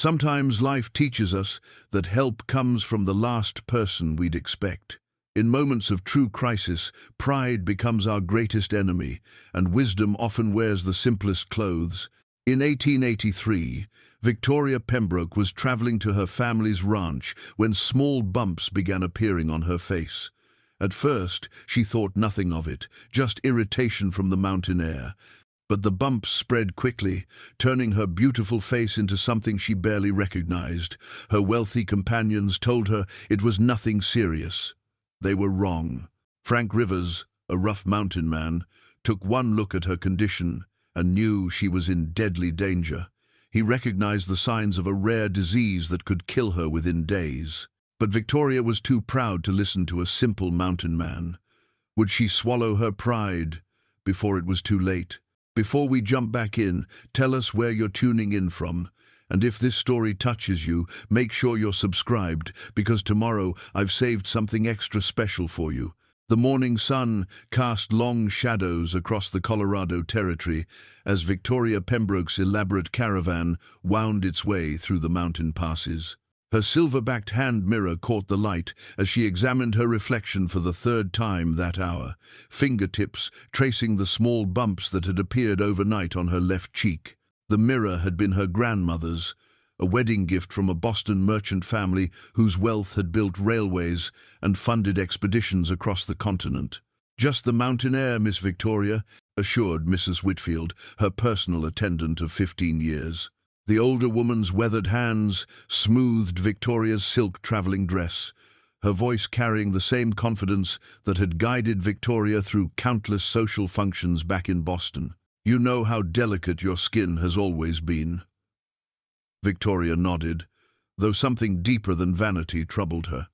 Sometimes life teaches us that help comes from the last person we'd expect. In moments of true crisis, pride becomes our greatest enemy, and wisdom often wears the simplest clothes. In 1883, Victoria Pembroke was traveling to her family's ranch when small bumps began appearing on her face. At first, she thought nothing of it, just irritation from the mountain air. But the bumps spread quickly, turning her beautiful face into something she barely recognized. Her wealthy companions told her it was nothing serious. They were wrong. Frank Rivers, a rough mountain man, took one look at her condition and knew she was in deadly danger. He recognized the signs of a rare disease that could kill her within days. But Victoria was too proud to listen to a simple mountain man. Would she swallow her pride before it was too late? Before we jump back in, tell us where you're tuning in from. And if this story touches you, make sure you're subscribed, because tomorrow I've saved something extra special for you. The morning sun cast long shadows across the Colorado Territory as Victoria Pembroke's elaborate caravan wound its way through the mountain passes. Her silver-backed hand mirror caught the light as she examined her reflection for the third time that hour, fingertips tracing the small bumps that had appeared overnight on her left cheek. The mirror had been her grandmother's, a wedding gift from a Boston merchant family whose wealth had built railways and funded expeditions across the continent. "Just the mountain air, Miss Victoria," assured Mrs. Whitfield, her personal attendant of 15 years. The older woman's weathered hands smoothed Victoria's silk traveling dress, her voice carrying the same confidence that had guided Victoria through countless social functions back in Boston. "You know how delicate your skin has always been." Victoria nodded, though something deeper than vanity troubled her.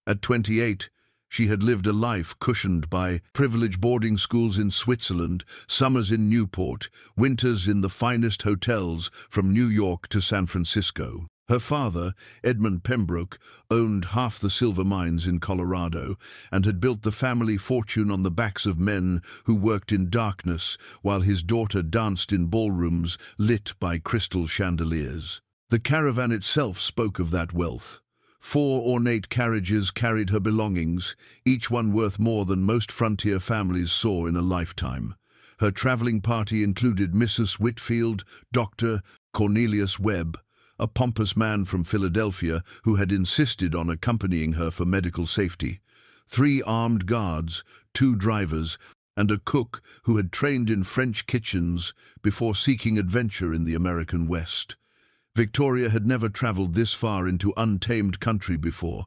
At 28, she had lived a life cushioned by privileged boarding schools in Switzerland, summers in Newport, winters in the finest hotels from New York to San Francisco. Her father, Edmund Pembroke, owned half the silver mines in Colorado and had built the family fortune on the backs of men who worked in darkness while his daughter danced in ballrooms lit by crystal chandeliers. The caravan itself spoke of that wealth. 4 ornate carriages carried her belongings, each one worth more than most frontier families saw in a lifetime. Her traveling party included Mrs. Whitfield, Dr. Cornelius Webb, a pompous man from Philadelphia who had insisted on accompanying her for medical safety, 3 armed guards, 2 drivers, and a cook who had trained in French kitchens before seeking adventure in the American West. Victoria had never traveled this far into untamed country before.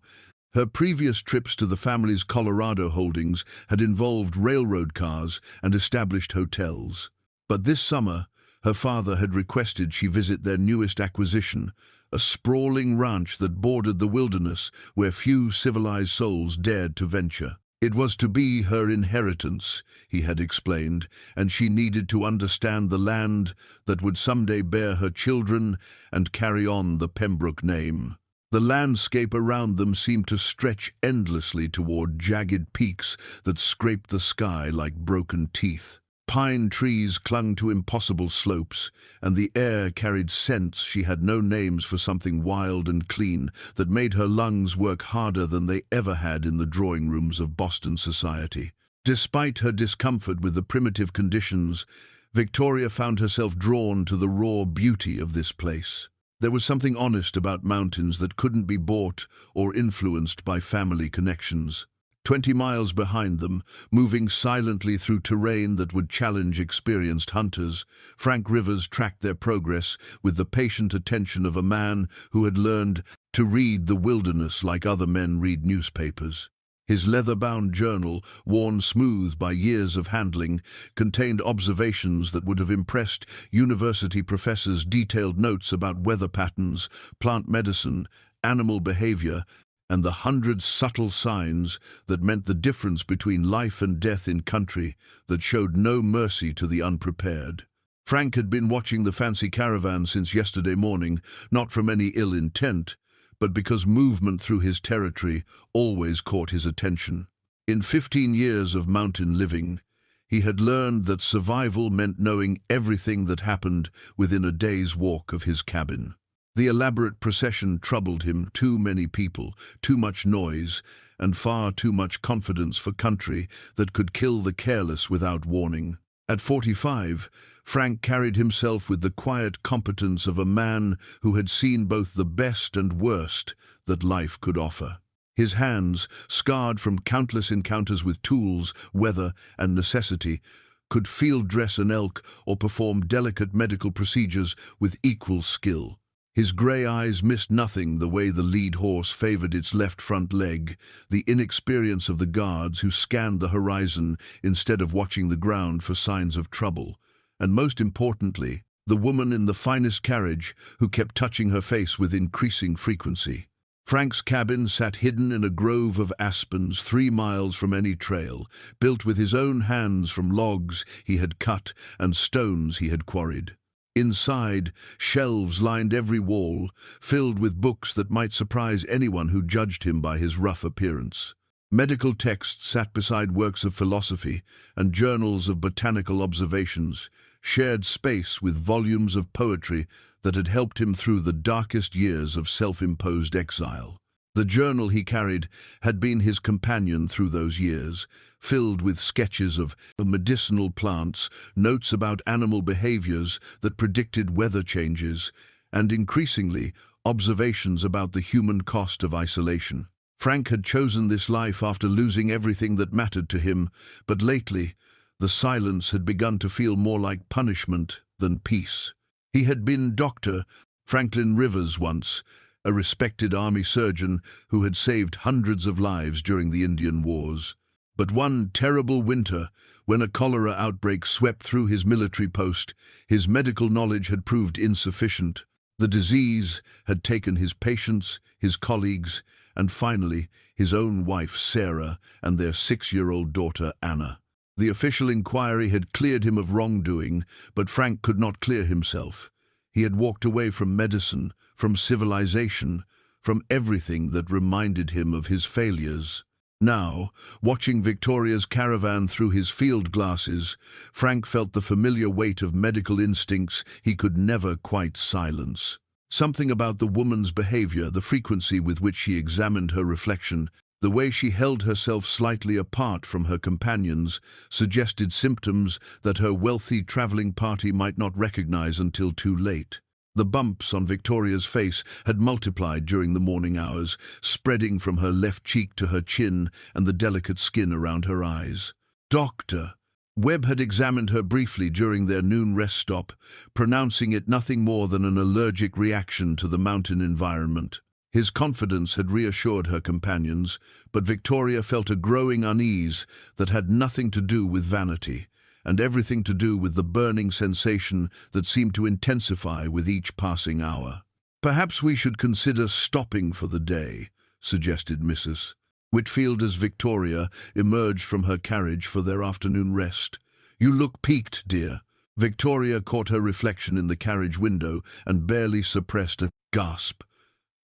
Her previous trips to the family's Colorado holdings had involved railroad cars and established hotels. But this summer, her father had requested she visit their newest acquisition, a sprawling ranch that bordered the wilderness where few civilized souls dared to venture. It was to be her inheritance, he had explained, and she needed to understand the land that would someday bear her children and carry on the Pembroke name. The landscape around them seemed to stretch endlessly toward jagged peaks that scraped the sky like broken teeth. Pine trees clung to impossible slopes, and the air carried scents she had no names for, something wild and clean that made her lungs work harder than they ever had in the drawing rooms of Boston society. Despite her discomfort with the primitive conditions, Victoria found herself drawn to the raw beauty of this place. There was something honest about mountains that couldn't be bought or influenced by family connections. 20 miles behind them, moving silently through terrain that would challenge experienced hunters, Frank Rivers tracked their progress with the patient attention of a man who had learned to read the wilderness like other men read newspapers. His leather-bound journal, worn smooth by years of handling, contained observations that would have impressed university professors, detailed notes about weather patterns, plant medicine, animal behavior, and the 100 subtle signs that meant the difference between life and death in country that showed no mercy to the unprepared. Frank had been watching the fancy caravan since yesterday morning, not from any ill intent, but because movement through his territory always caught his attention. In 15 years of mountain living, he had learned that survival meant knowing everything that happened within a day's walk of his cabin. The elaborate procession troubled him. Too many people, too much noise, and far too much confidence for country that could kill the careless without warning. At 45, Frank carried himself with the quiet competence of a man who had seen both the best and worst that life could offer. His hands, scarred from countless encounters with tools, weather, and necessity, could field dress an elk or perform delicate medical procedures with equal skill. His grey eyes missed nothing, the way the lead horse favoured its left front leg, the inexperience of the guards who scanned the horizon instead of watching the ground for signs of trouble, and most importantly, the woman in the finest carriage who kept touching her face with increasing frequency. Frank's cabin sat hidden in a grove of aspens 3 miles from any trail, built with his own hands from logs he had cut and stones he had quarried. Inside, shelves lined every wall, filled with books that might surprise anyone who judged him by his rough appearance. Medical texts sat beside works of philosophy, and journals of botanical observations shared space with volumes of poetry that had helped him through the darkest years of self-imposed exile. The journal he carried had been his companion through those years, filled with sketches of medicinal plants, notes about animal behaviors that predicted weather changes, and increasingly, observations about the human cost of isolation. Frank had chosen this life after losing everything that mattered to him, but lately, the silence had begun to feel more like punishment than peace. He had been Dr. Franklin Rivers once, a respected army surgeon who had saved hundreds of lives during the Indian Wars. But one terrible winter, when a cholera outbreak swept through his military post, his medical knowledge had proved insufficient. The disease had taken his patients, his colleagues, and finally his own wife Sarah and their 6-year-old daughter Anna. The official inquiry had cleared him of wrongdoing, but Frank could not clear himself. He had walked away from medicine, from civilization, from everything that reminded him of his failures. Now, watching Victoria's caravan through his field glasses, Frank felt the familiar weight of medical instincts he could never quite silence. Something about the woman's behavior, the frequency with which she examined her reflection, the way she held herself slightly apart from her companions, suggested symptoms that her wealthy traveling party might not recognize until too late. The bumps on Victoria's face had multiplied during the morning hours, spreading from her left cheek to her chin and the delicate skin around her eyes. Dr. Webb had examined her briefly during their noon rest stop, pronouncing it nothing more than an allergic reaction to the mountain environment. His confidence had reassured her companions, but Victoria felt a growing unease that had nothing to do with vanity, and everything to do with the burning sensation that seemed to intensify with each passing hour. "Perhaps we should consider stopping for the day," suggested Mrs. Whitfield as Victoria emerged from her carriage for their afternoon rest. "You look peaked, dear." Victoria caught her reflection in the carriage window and barely suppressed a gasp.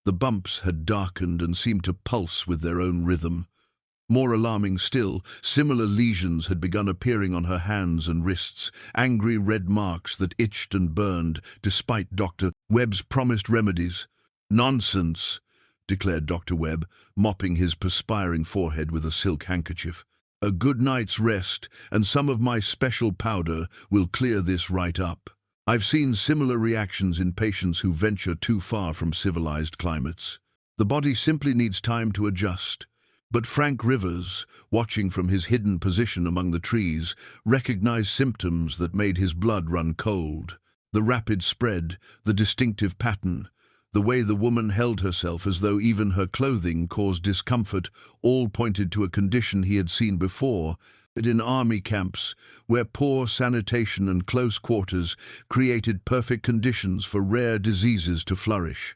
The bumps had darkened and seemed to pulse with their own rhythm. More alarming still, similar lesions had begun appearing on her hands and wrists, angry red marks that itched and burned, despite Dr. Webb's promised remedies. "Nonsense," declared Dr. Webb, mopping his perspiring forehead with a silk handkerchief. "A good night's rest and some of my special powder will clear this right up. I've seen similar reactions in patients who venture too far from civilized climates. The body simply needs time to adjust." But Frank Rivers, watching from his hidden position among the trees, recognized symptoms that made his blood run cold. The rapid spread, the distinctive pattern, the way the woman held herself as though even her clothing caused discomfort, all pointed to a condition he had seen before, in army camps, where poor sanitation and close quarters created perfect conditions for rare diseases to flourish.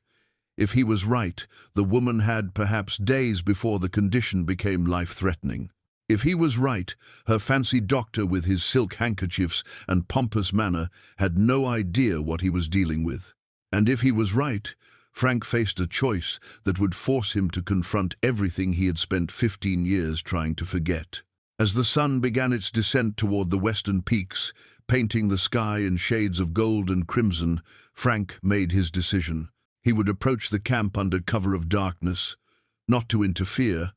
If he was right, the woman had, perhaps days before the condition became life-threatening. If he was right, her fancy doctor with his silk handkerchiefs and pompous manner had no idea what he was dealing with. And if he was right, Frank faced a choice that would force him to confront everything he had spent 15 years trying to forget. As the sun began its descent toward the western peaks, painting the sky in shades of gold and crimson, Frank made his decision. He would approach the camp under cover of darkness, not to interfere,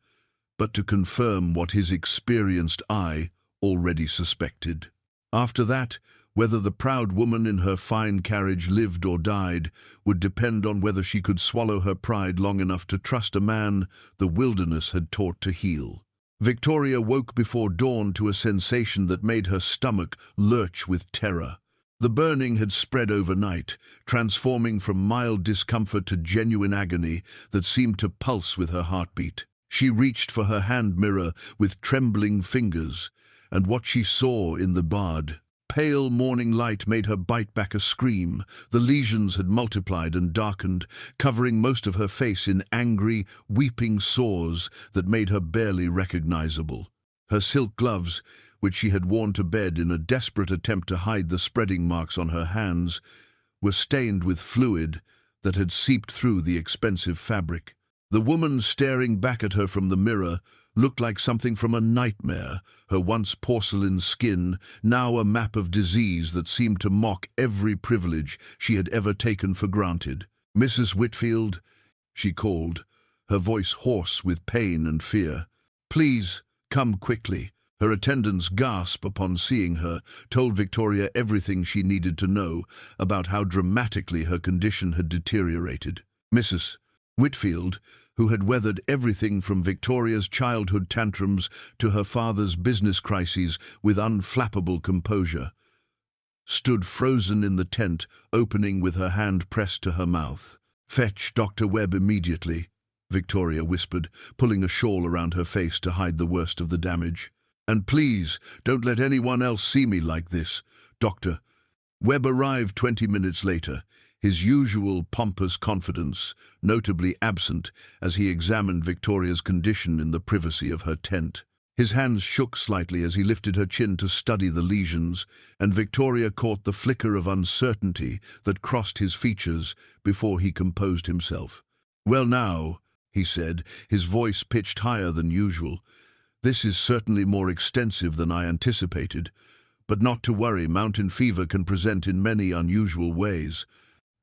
but to confirm what his experienced eye already suspected. After that, whether the proud woman in her fine carriage lived or died would depend on whether she could swallow her pride long enough to trust a man the wilderness had taught to heal. Victoria woke before dawn to a sensation that made her stomach lurch with terror. The burning had spread overnight, transforming from mild discomfort to genuine agony that seemed to pulse with her heartbeat. She reached for her hand mirror with trembling fingers, and what she saw in the barred, pale morning light made her bite back a scream. The lesions had multiplied and darkened, covering most of her face in angry, weeping sores that made her barely recognizable. Her silk gloves, which she had worn to bed in a desperate attempt to hide the spreading marks on her hands, were stained with fluid that had seeped through the expensive fabric. The woman staring back at her from the mirror looked like something from a nightmare, her once porcelain skin now a map of disease that seemed to mock every privilege she had ever taken for granted. "Mrs. Whitfield," she called, her voice hoarse with pain and fear. "Please, come quickly." Her attendant's gasp upon seeing her told Victoria everything she needed to know about how dramatically her condition had deteriorated. Mrs. Whitfield, who had weathered everything from Victoria's childhood tantrums to her father's business crises with unflappable composure, stood frozen in the tent, opening with her hand pressed to her mouth. "Fetch Dr. Webb immediately," Victoria whispered, pulling a shawl around her face to hide the worst of the damage. "And please, don't let anyone else see me like this, Doctor." Webb arrived 20 minutes later, his usual pompous confidence notably absent as he examined Victoria's condition in the privacy of her tent. His hands shook slightly as he lifted her chin to study the lesions, and Victoria caught the flicker of uncertainty that crossed his features before he composed himself. "Well now," he said, his voice pitched higher than usual, "this is certainly more extensive than I anticipated, but not to worry, mountain fever can present in many unusual ways.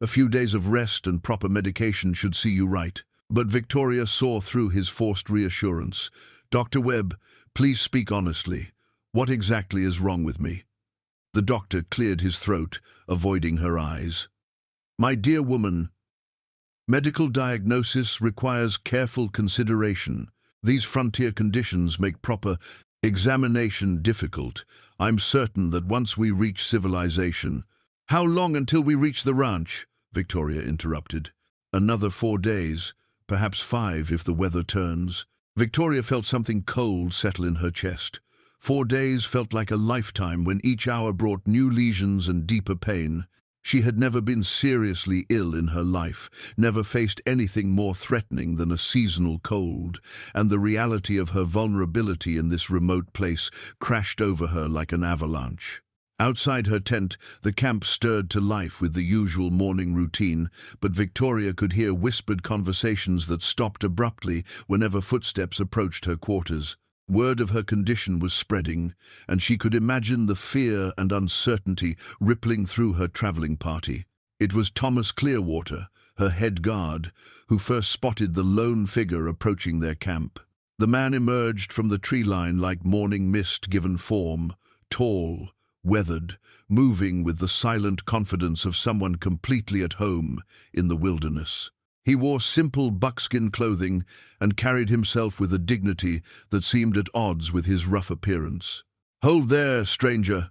A few days of rest and proper medication should see you right." But Victoria saw through his forced reassurance. "Dr. Webb, please speak honestly. What exactly is wrong with me?" The doctor cleared his throat, avoiding her eyes. "My dear woman, medical diagnosis requires careful consideration. These frontier conditions make proper examination difficult. I'm certain that once we reach civilization—" "How long until we reach the ranch?" Victoria interrupted. "Another 4 days, perhaps 5 if the weather turns." Victoria felt something cold settle in her chest. 4 days felt like a lifetime when each hour brought new lesions and deeper pain. She had never been seriously ill in her life, never faced anything more threatening than a seasonal cold, and the reality of her vulnerability in this remote place crashed over her like an avalanche. Outside her tent, the camp stirred to life with the usual morning routine, but Victoria could hear whispered conversations that stopped abruptly whenever footsteps approached her quarters. Word of her condition was spreading, and she could imagine the fear and uncertainty rippling through her traveling party. It was Thomas Clearwater, her head guard, who first spotted the lone figure approaching their camp. The man emerged from the tree line like morning mist given form, tall, weathered, moving with the silent confidence of someone completely at home in the wilderness. He wore simple buckskin clothing and carried himself with a dignity that seemed at odds with his rough appearance. "Hold there, stranger,"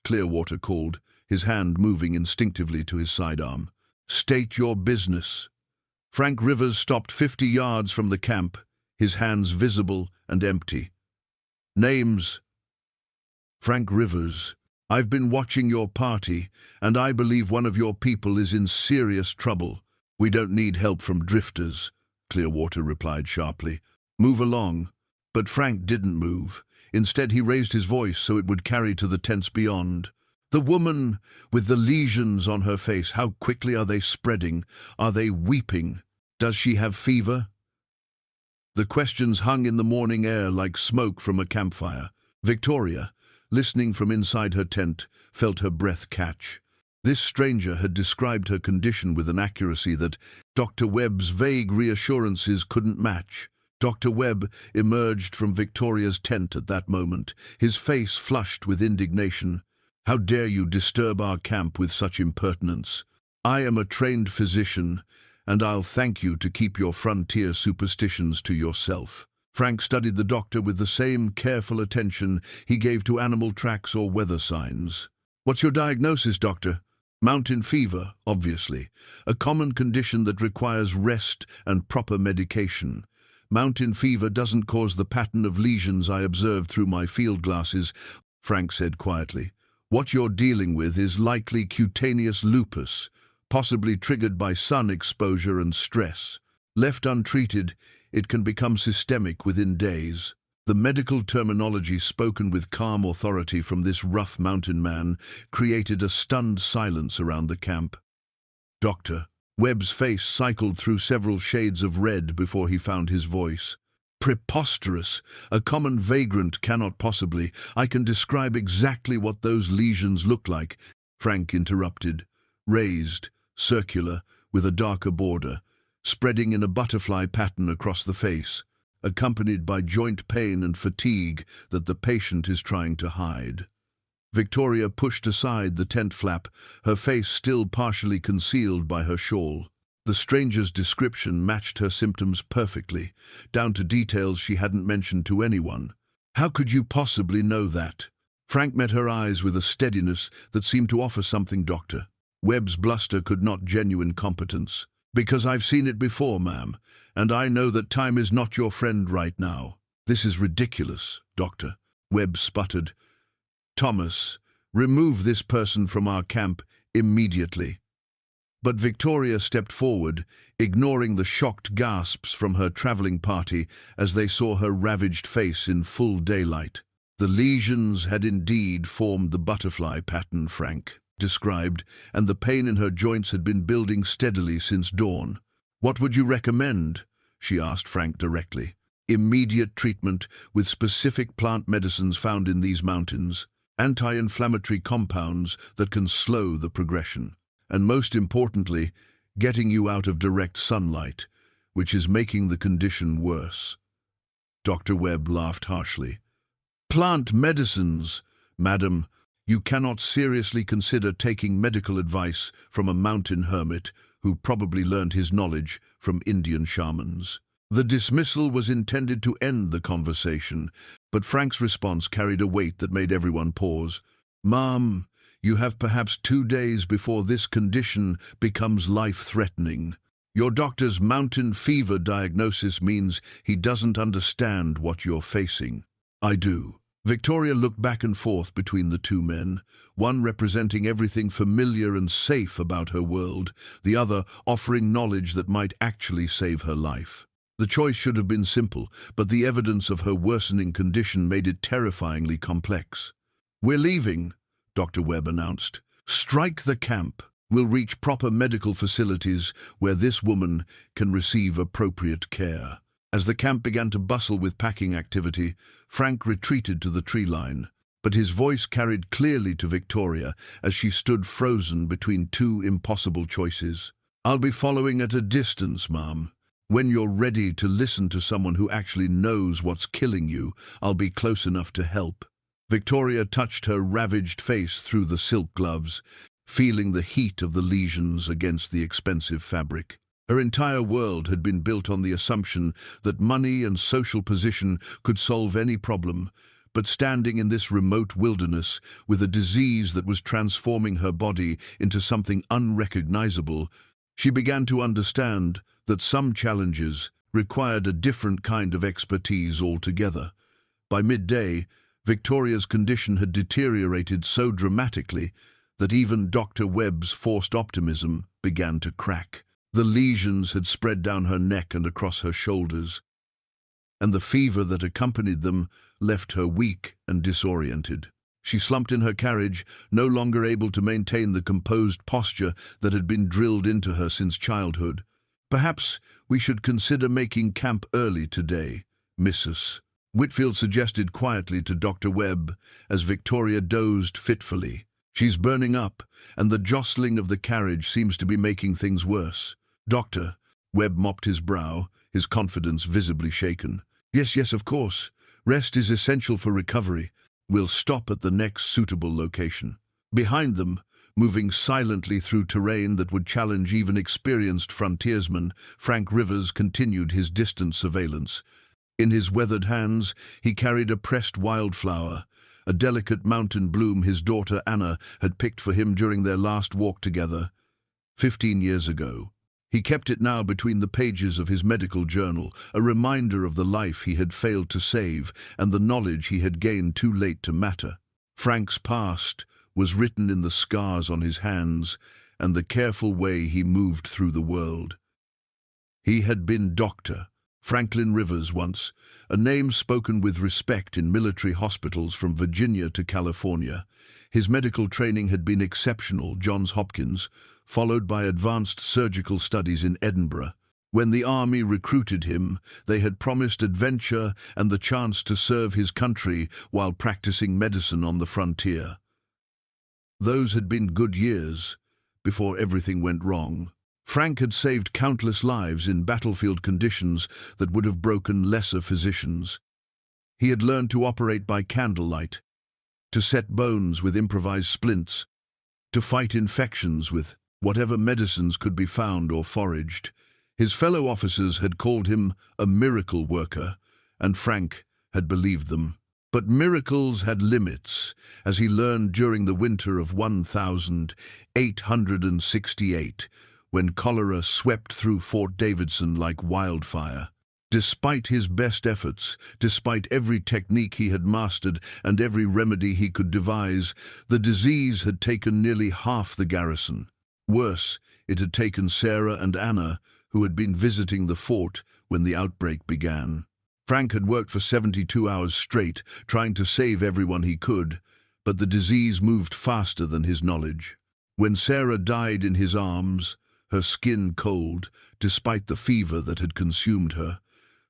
Clearwater called, his hand moving instinctively to his sidearm. "State your business." Frank Rivers stopped 50 yards from the camp, his hands visible and empty. "Names?" "Frank Rivers. I've been watching your party, and I believe one of your people is in serious trouble." "We don't need help from drifters," Clearwater replied sharply. "Move along." But Frank didn't move. Instead, he raised his voice so it would carry to the tents beyond. "The woman with the lesions on her face, how quickly are they spreading? Are they weeping? Does she have fever?" The questions hung in the morning air like smoke from a campfire. Victoria, listening from inside her tent, felt her breath catch. This stranger had described her condition with an accuracy that Dr. Webb's vague reassurances couldn't match. Dr. Webb emerged from Victoria's tent at that moment, his face flushed with indignation. "How dare you disturb our camp with such impertinence? I am a trained physician, and I'll thank you to keep your frontier superstitions to yourself." Frank studied the doctor with the same careful attention he gave to animal tracks or weather signs. "What's your diagnosis, doctor?" "Mountain fever, obviously, a common condition that requires rest and proper medication. Mountain fever doesn't cause the pattern of lesions I observed through my field glasses," Frank said quietly. "What you're dealing with is likely cutaneous lupus, possibly triggered by sun exposure and stress. Left untreated, it can become systemic within days." The medical terminology spoken with calm authority from this rough mountain man created a stunned silence around the camp. "Doctor." Webb's face cycled through several shades of red before he found his voice. "Preposterous! A common vagrant cannot possibly. I can describe exactly what those lesions look like," Frank interrupted. "Raised, circular, with a darker border, spreading in a butterfly pattern across the face, accompanied by joint pain and fatigue that the patient is trying to hide." Victoria pushed aside the tent flap, her face still partially concealed by her shawl. The stranger's description matched her symptoms perfectly, down to details she hadn't mentioned to anyone. "How could you possibly know that?" Frank met her eyes with a steadiness that seemed to offer something, "Doctor." Webb's bluster could not genuine competence. "Because I've seen it before, ma'am, and I know that time is not your friend right now." "This is ridiculous, Doctor," Webb sputtered. "Thomas, remove this person from our camp immediately." But Victoria stepped forward, ignoring the shocked gasps from her traveling party as they saw her ravaged face in full daylight. The lesions had indeed formed the butterfly pattern Frank described, and the pain in her joints had been building steadily since dawn. "What would you recommend?" she asked Frank directly. "Immediate treatment with specific plant medicines found in these mountains, anti-inflammatory compounds that can slow the progression, and most importantly, getting you out of direct sunlight, which is making the condition worse." Dr. Webb laughed harshly. "Plant medicines, madam. You cannot seriously consider taking medical advice from a mountain hermit who probably learned his knowledge from Indian shamans." The dismissal was intended to end the conversation, but Frank's response carried a weight that made everyone pause. "Ma'am, you have perhaps 2 days before this condition becomes life-threatening. Your doctor's mountain fever diagnosis means he doesn't understand what you're facing." "I do." Victoria looked back and forth between the two men, one representing everything familiar and safe about her world, the other offering knowledge that might actually save her life. The choice should have been simple, but the evidence of her worsening condition made it terrifyingly complex. "We're leaving," Dr. Webb announced. "Strike the camp. We'll reach proper medical facilities where this woman can receive appropriate care." As the camp began to bustle with packing activity, Frank retreated to the tree line, but his voice carried clearly to Victoria as she stood frozen between two impossible choices. "I'll be following at a distance, ma'am. When you're ready to listen to someone who actually knows what's killing you, I'll be close enough to help." Victoria touched her ravaged face through the silk gloves, feeling the heat of the lesions against the expensive fabric. Her entire world had been built on the assumption that money and social position could solve any problem, but standing in this remote wilderness with a disease that was transforming her body into something unrecognizable, she began to understand that some challenges required a different kind of expertise altogether. By midday, Victoria's condition had deteriorated so dramatically that even Dr. Webb's forced optimism began to crack. The lesions had spread down her neck and across her shoulders, and the fever that accompanied them left her weak and disoriented. She slumped in her carriage, no longer able to maintain the composed posture that had been drilled into her since childhood. "Perhaps we should consider making camp early today, Mrs. Whitfield suggested quietly to Dr. Webb as Victoria dozed fitfully. She's burning up, and the jostling of the carriage seems to be making things worse. Doctor, Webb mopped his brow, his confidence visibly shaken. Yes, of course. Rest is essential for recovery. We'll stop at the next suitable location. Behind them, moving silently through terrain that would challenge even experienced frontiersmen, Frank Rivers continued his distant surveillance. In his weathered hands, he carried a pressed wildflower, a delicate mountain bloom his daughter Anna had picked for him during their last walk together, 15 years ago. He kept it now between the pages of his medical journal, a reminder of the life he had failed to save and the knowledge he had gained too late to matter. Frank's past was written in the scars on his hands and the careful way he moved through the world. He had been Dr. Franklin Rivers once, a name spoken with respect in military hospitals from Virginia to California. His medical training had been exceptional, Johns Hopkins, followed by advanced surgical studies in Edinburgh. When the army recruited him, they had promised adventure and the chance to serve his country while practicing medicine on the frontier. Those had been good years, before everything went wrong. Frank had saved countless lives in battlefield conditions that would have broken lesser physicians. He had learned to operate by candlelight, to set bones with improvised splints, to fight infections with whatever medicines could be found or foraged. His fellow officers had called him a miracle worker, and Frank had believed them. But miracles had limits, as he learned during the winter of 1868, when cholera swept through Fort Davidson like wildfire. Despite his best efforts, despite every technique he had mastered and every remedy he could devise, the disease had taken nearly half the garrison. Worse, it had taken Sarah and Anna, who had been visiting the fort when the outbreak began. Frank had worked for 72 hours straight, trying to save everyone he could, but the disease moved faster than his knowledge. When Sarah died in his arms, her skin cold, despite the fever that had consumed her,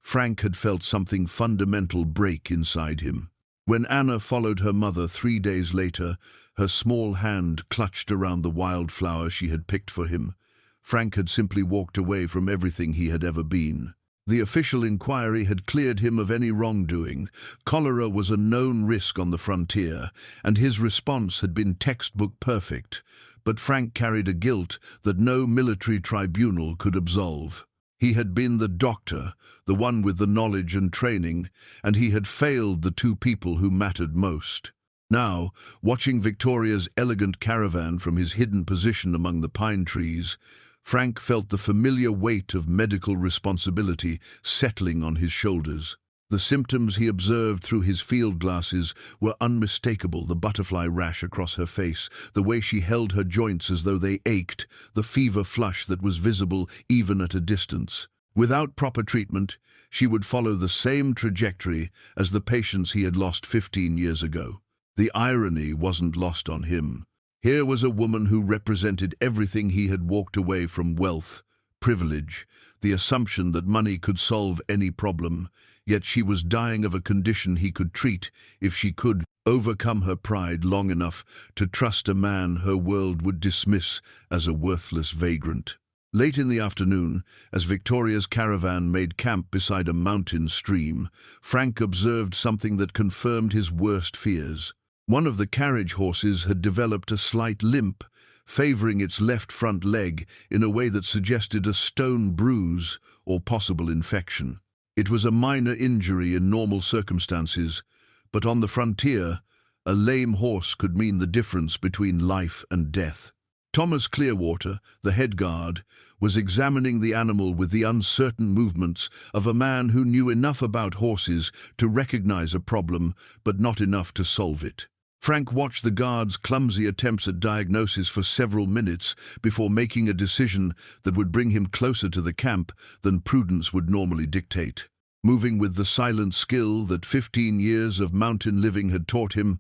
Frank had felt something fundamental break inside him. When Anna followed her mother 3 days later, her small hand clutched around the wildflower she had picked for him, Frank had simply walked away from everything he had ever been. The official inquiry had cleared him of any wrongdoing. Cholera was a known risk on the frontier, and his response had been textbook perfect. But Frank carried a guilt that no military tribunal could absolve. He had been the doctor, the one with the knowledge and training, and he had failed the two people who mattered most. Now, watching Victoria's elegant caravan from his hidden position among the pine trees, Frank felt the familiar weight of medical responsibility settling on his shoulders. The symptoms he observed through his field glasses were unmistakable: the butterfly rash across her face, the way she held her joints as though they ached, the fever flush that was visible even at a distance. Without proper treatment, she would follow the same trajectory as the patients he had lost 15 years ago. The irony wasn't lost on him. Here was a woman who represented everything he had walked away from: wealth, privilege, the assumption that money could solve any problem, yet she was dying of a condition he could treat if she could overcome her pride long enough to trust a man her world would dismiss as a worthless vagrant. Late in the afternoon, as Victoria's caravan made camp beside a mountain stream, Frank observed something that confirmed his worst fears. One of the carriage horses had developed a slight limp, favoring its left front leg in a way that suggested a stone bruise or possible infection. It was a minor injury in normal circumstances, but on the frontier, a lame horse could mean the difference between life and death. Thomas Clearwater, the head guard, was examining the animal with the uncertain movements of a man who knew enough about horses to recognize a problem, but not enough to solve it. Frank watched the guard's clumsy attempts at diagnosis for several minutes before making a decision that would bring him closer to the camp than prudence would normally dictate. Moving with the silent skill that 15 years of mountain living had taught him,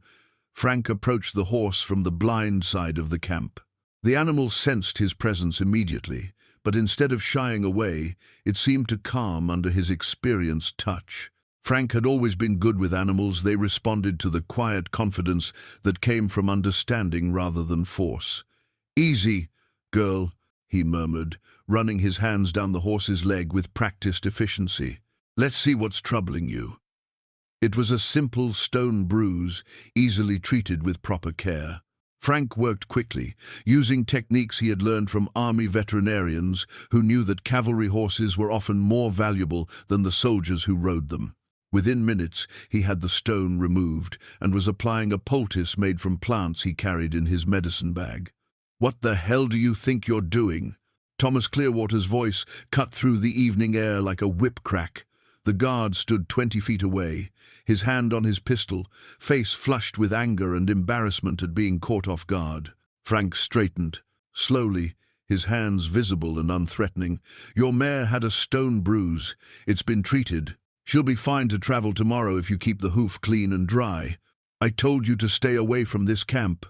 Frank approached the horse from the blind side of the camp. The animal sensed his presence immediately, but instead of shying away, it seemed to calm under his experienced touch. Frank had always been good with animals. They responded to the quiet confidence that came from understanding rather than force. "Easy, girl," he murmured, running his hands down the horse's leg with practiced efficiency. "Let's see what's troubling you." It was a simple stone bruise, easily treated with proper care. Frank worked quickly, using techniques he had learned from army veterinarians who knew that cavalry horses were often more valuable than the soldiers who rode them. Within minutes, he had the stone removed and was applying a poultice made from plants he carried in his medicine bag. "What the hell do you think you're doing?" Thomas Clearwater's voice cut through the evening air like a whip crack. The guard stood 20 feet away, his hand on his pistol, face flushed with anger and embarrassment at being caught off guard. Frank straightened, slowly, his hands visible and unthreatening. "Your mare had a stone bruise. It's been treated. She'll be fine to travel tomorrow if you keep the hoof clean and dry. I told you to stay away from this camp,"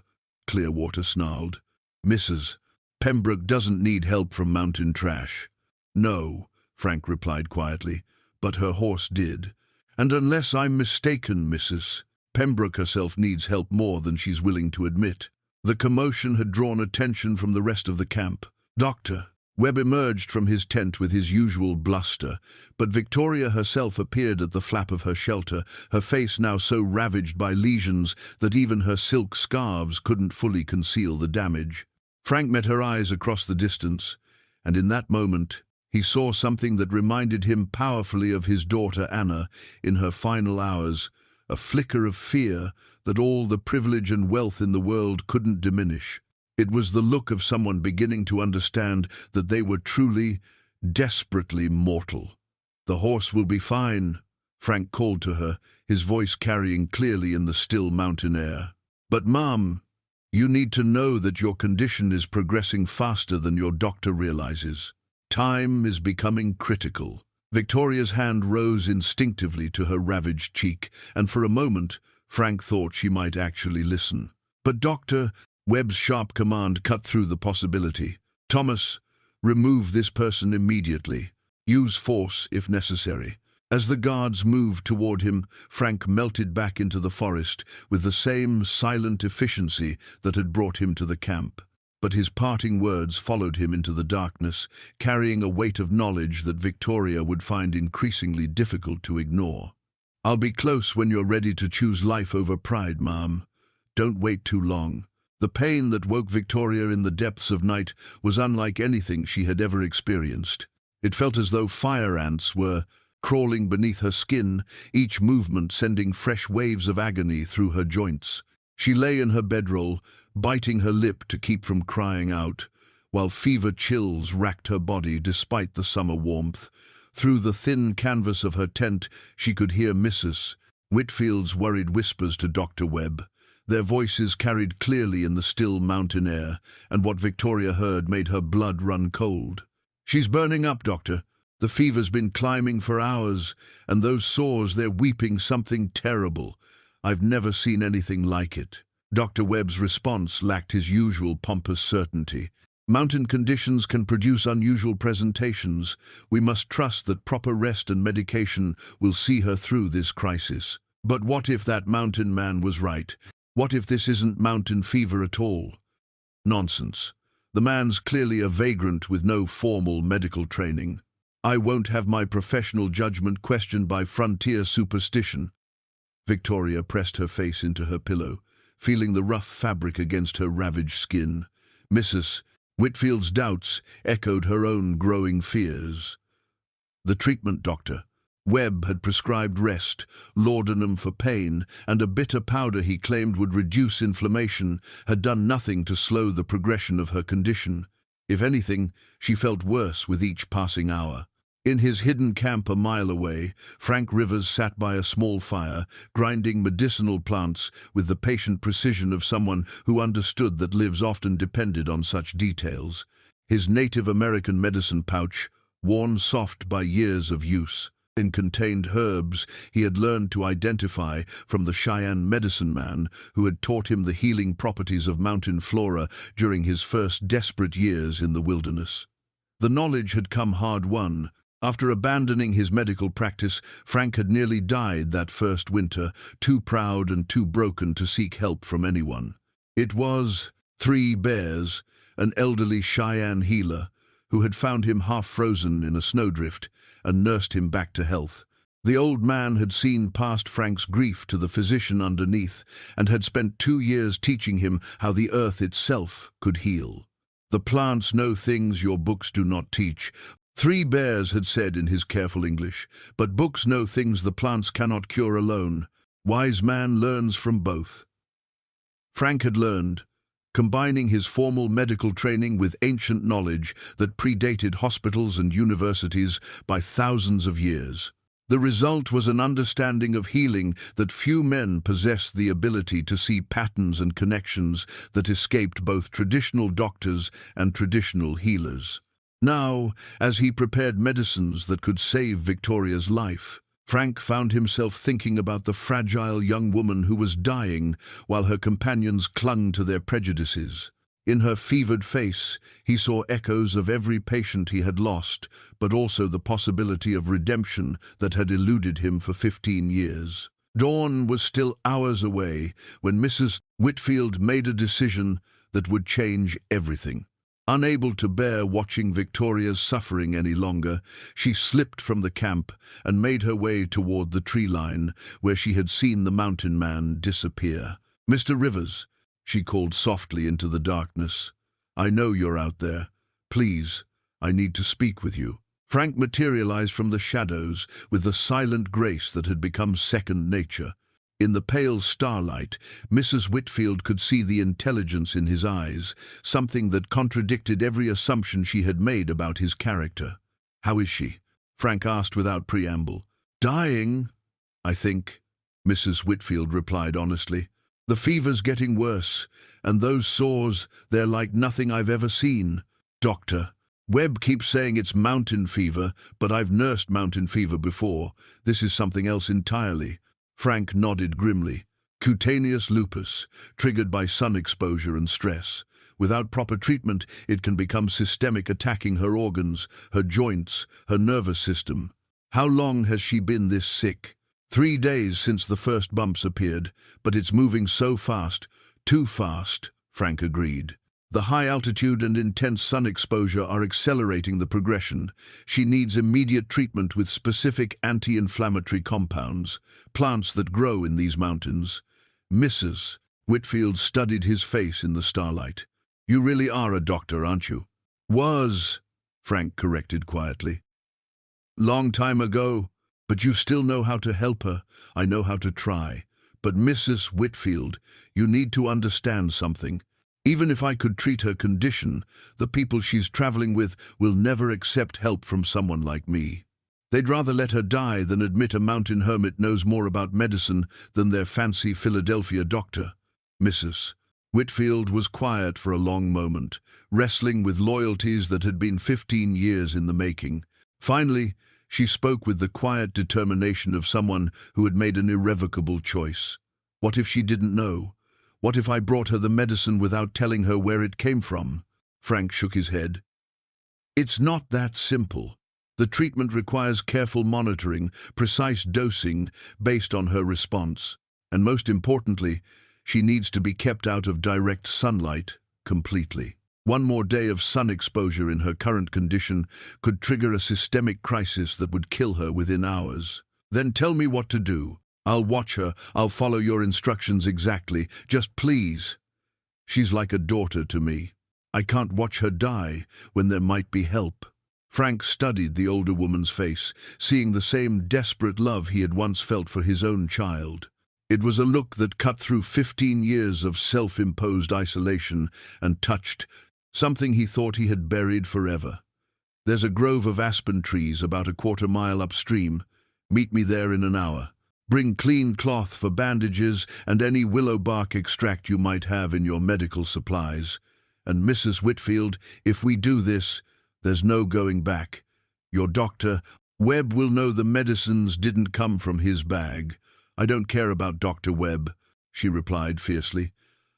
Clearwater snarled. "Mrs. Pembroke doesn't need help from mountain trash." "No," Frank replied quietly, "but her horse did. And unless I'm mistaken, Mrs. Pembroke herself needs help more than she's willing to admit." The commotion had drawn attention from the rest of the camp. "Doctor." Webb emerged from his tent with his usual bluster, but Victoria herself appeared at the flap of her shelter, her face now so ravaged by lesions that even her silk scarves couldn't fully conceal the damage. Frank met her eyes across the distance, and in that moment, he saw something that reminded him powerfully of his daughter Anna in her final hours, a flicker of fear that all the privilege and wealth in the world couldn't diminish. It was the look of someone beginning to understand that they were truly, desperately mortal. "The horse will be fine," Frank called to her, his voice carrying clearly in the still mountain air. "But, Mom, you need to know that your condition is progressing faster than your doctor realizes. Time is becoming critical." Victoria's hand rose instinctively to her ravaged cheek, and for a moment, Frank thought she might actually listen. "But Doctor," Webb's sharp command cut through the possibility. "Thomas, remove this person immediately. Use force if necessary." As the guards moved toward him, Frank melted back into the forest with the same silent efficiency that had brought him to the camp. But his parting words followed him into the darkness, carrying a weight of knowledge that Victoria would find increasingly difficult to ignore. "I'll be close when you're ready to choose life over pride, Mom. Don't wait too long." The pain that woke Victoria in the depths of night was unlike anything she had ever experienced. It felt as though fire ants were crawling beneath her skin, each movement sending fresh waves of agony through her joints. She lay in her bedroll, biting her lip to keep from crying out, while fever chills racked her body despite the summer warmth. Through the thin canvas of her tent, she could hear Mrs. Whitfield's worried whispers to Dr. Webb. Their voices carried clearly in the still mountain air, and what Victoria heard made her blood run cold. "She's burning up, Doctor. The fever's been climbing for hours, and those sores, they're weeping something terrible. I've never seen anything like it." Dr. Webb's response lacked his usual pompous certainty. "Mountain conditions can produce unusual presentations. We must trust that proper rest and medication will see her through this crisis." But what if that mountain man was right? What if this isn't mountain fever at all? Nonsense. The man's clearly a vagrant with no formal medical training. "I won't have my professional judgment questioned by frontier superstition." Victoria pressed her face into her pillow, feeling the rough fabric against her ravaged skin. Mrs. Whitfield's doubts echoed her own growing fears. The treatment, Doctor. Webb had prescribed rest, laudanum for pain, and a bitter powder he claimed would reduce inflammation had done nothing to slow the progression of her condition. If anything, she felt worse with each passing hour. In his hidden camp a mile away, Frank Rivers sat by a small fire, grinding medicinal plants with the patient precision of someone who understood that lives often depended on such details. His Native American medicine pouch, worn soft by years of use, contained herbs he had learned to identify from the Cheyenne medicine man who had taught him the healing properties of mountain flora during his first desperate years in the wilderness. The knowledge had come hard-won. After abandoning his medical practice, Frank had nearly died that first winter, too proud and too broken to seek help from anyone. It was Three Bears, an elderly Cheyenne healer, who had found him half-frozen in a snowdrift and nursed him back to health. The old man had seen past Frank's grief to the physician underneath and had spent 2 years teaching him how the earth itself could heal. "The plants know things your books do not teach," Three Bears had said in his careful English, "but books know things the plants cannot cure alone. Wise man learns from both." Frank had learned, combining his formal medical training with ancient knowledge that predated hospitals and universities by thousands of years. The result was an understanding of healing that few men possessed the ability to see patterns and connections that escaped both traditional doctors and traditional healers. Now, as he prepared medicines that could save Victoria's life, Frank found himself thinking about the fragile young woman who was dying while her companions clung to their prejudices. In her fevered face, he saw echoes of every patient he had lost, but also the possibility of redemption that had eluded him for 15 years. Dawn was still hours away when Mrs. Whitfield made a decision that would change everything. Unable to bear watching Victoria's suffering any longer, she slipped from the camp and made her way toward the tree line where she had seen the mountain man disappear. "Mr. Rivers," she called softly into the darkness, "I know you're out there. Please, I need to speak with you." Frank materialized from the shadows with the silent grace that had become second nature. In the pale starlight, Mrs. Whitfield could see the intelligence in his eyes, something that contradicted every assumption she had made about his character. "How is she?" Frank asked without preamble. "Dying, I think," Mrs. Whitfield replied honestly. "The fever's getting worse, and those sores, they're like nothing I've ever seen. Doctor, Webb keeps saying it's mountain fever, but I've nursed mountain fever before. This is something else entirely." Frank nodded grimly. "Cutaneous lupus, triggered by sun exposure and stress. Without proper treatment, it can become systemic, attacking her organs, her joints, her nervous system." "How long has she been this sick?" 3 days since the first bumps appeared, but it's moving so fast." "Too fast," Frank agreed. "The high altitude and intense sun exposure are accelerating the progression. She needs immediate treatment with specific anti-inflammatory compounds, plants that grow in these mountains." Mrs. Whitfield studied his face in the starlight. "You really are a doctor, aren't you?" "Was," Frank corrected quietly. "Long time ago, but you still know how to help her." "I know how to try. But Mrs. Whitfield, you need to understand something. Even if I could treat her condition, the people she's traveling with will never accept help from someone like me. They'd rather let her die than admit a mountain hermit knows more about medicine than their fancy Philadelphia doctor." Mrs. Whitfield was quiet for a long moment, wrestling with loyalties that had been 15 years in the making. Finally, she spoke with the quiet determination of someone who had made an irrevocable choice. "What if she didn't know? What if I brought her the medicine without telling her where it came from?" Frank shook his head. "It's not that simple. The treatment requires careful monitoring, precise dosing based on her response. And most importantly, she needs to be kept out of direct sunlight completely. One more day of sun exposure in her current condition could trigger a systemic crisis that would kill her within hours." "Then tell me what to do. I'll watch her. I'll follow your instructions exactly. Just please." "She's like a daughter to me. I can't watch her die when there might be help." Frank studied the older woman's face, seeing the same desperate love he had once felt for his own child. It was a look that cut through 15 years of self-imposed isolation and touched something he thought he had buried forever. "There's a grove of aspen trees about a quarter-mile upstream. Meet me there in an hour. Bring clean cloth for bandages and any willow bark extract you might have in your medical supplies. And Mrs. Whitfield, if we do this, there's no going back. Your doctor, Webb, will know the medicines didn't come from his bag." "I don't care about Dr. Webb," she replied fiercely.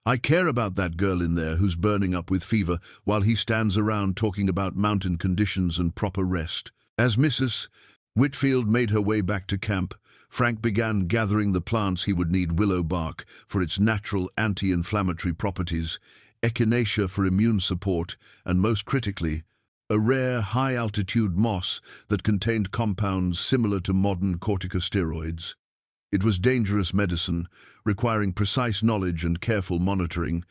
"I care about that girl in there who's burning up with fever while he stands around talking about mountain conditions and proper rest." As Mrs. Whitfield made her way back to camp, Frank began gathering the plants he would need: willow bark for its natural anti-inflammatory properties, echinacea for immune support, and most critically, a rare high-altitude moss that contained compounds similar to modern corticosteroids. It was dangerous medicine, requiring precise knowledge and careful monitoring,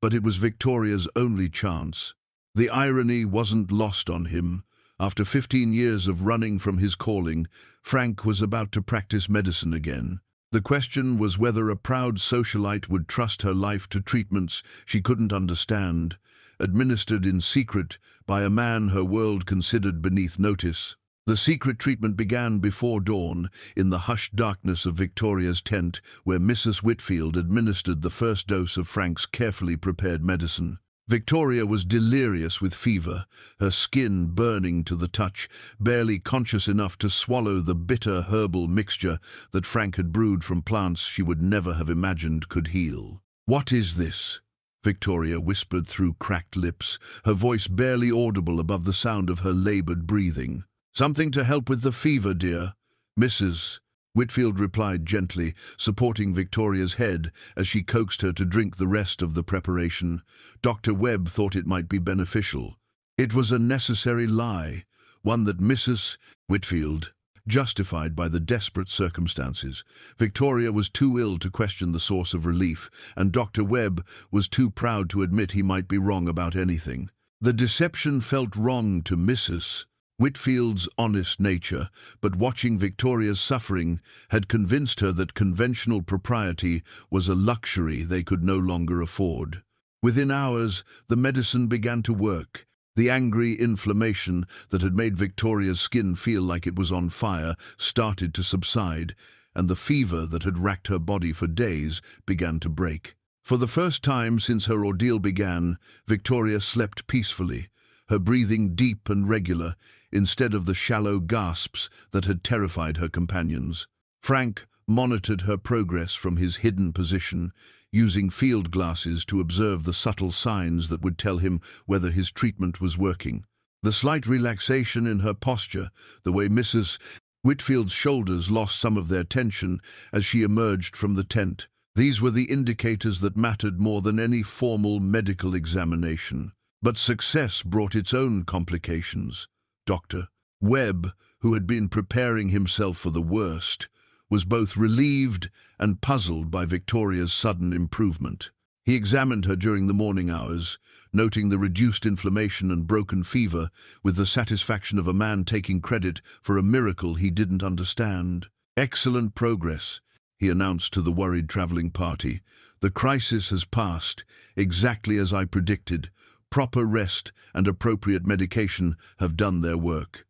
but it was Victoria's only chance. The irony wasn't lost on him. After 15 years of running from his calling, Frank was about to practice medicine again. The question was whether a proud socialite would trust her life to treatments she couldn't understand, administered in secret by a man her world considered beneath notice. The secret treatment began before dawn, in the hushed darkness of Victoria's tent, where Mrs. Whitfield administered the first dose of Frank's carefully prepared medicine. Victoria was delirious with fever, her skin burning to the touch, barely conscious enough to swallow the bitter herbal mixture that Frank had brewed from plants she would never have imagined could heal. "What is this?" Victoria whispered through cracked lips, her voice barely audible above the sound of her labored breathing. "Something to help with the fever, dear," Mrs. Whitfield replied gently, supporting Victoria's head as she coaxed her to drink the rest of the preparation. Dr. Webb thought it might be beneficial. It was a necessary lie, one that Mrs. Whitfield justified by the desperate circumstances. Victoria was too ill to question the source of relief, and Dr. Webb was too proud to admit he might be wrong about anything. The deception felt wrong to Mrs. Whitfield's honest nature, but watching Victoria's suffering had convinced her that conventional propriety was a luxury they could no longer afford. Within hours, the medicine began to work. The angry inflammation that had made Victoria's skin feel like it was on fire started to subside, and the fever that had racked her body for days began to break. For the first time since her ordeal began, Victoria slept peacefully, her breathing deep and regular, instead of the shallow gasps that had terrified her companions. Frank monitored her progress from his hidden position, using field glasses to observe the subtle signs that would tell him whether his treatment was working. The slight relaxation in her posture, the way Mrs. Whitfield's shoulders lost some of their tension as she emerged from the tent, these were the indicators that mattered more than any formal medical examination. But success brought its own complications. Dr. Webb, who had been preparing himself for the worst, was both relieved and puzzled by Victoria's sudden improvement. He examined her during the morning hours, noting the reduced inflammation and broken fever with the satisfaction of a man taking credit for a miracle he didn't understand. "Excellent progress," he announced to the worried traveling party. "The crisis has passed, exactly as I predicted. Proper rest and appropriate medication have done their work."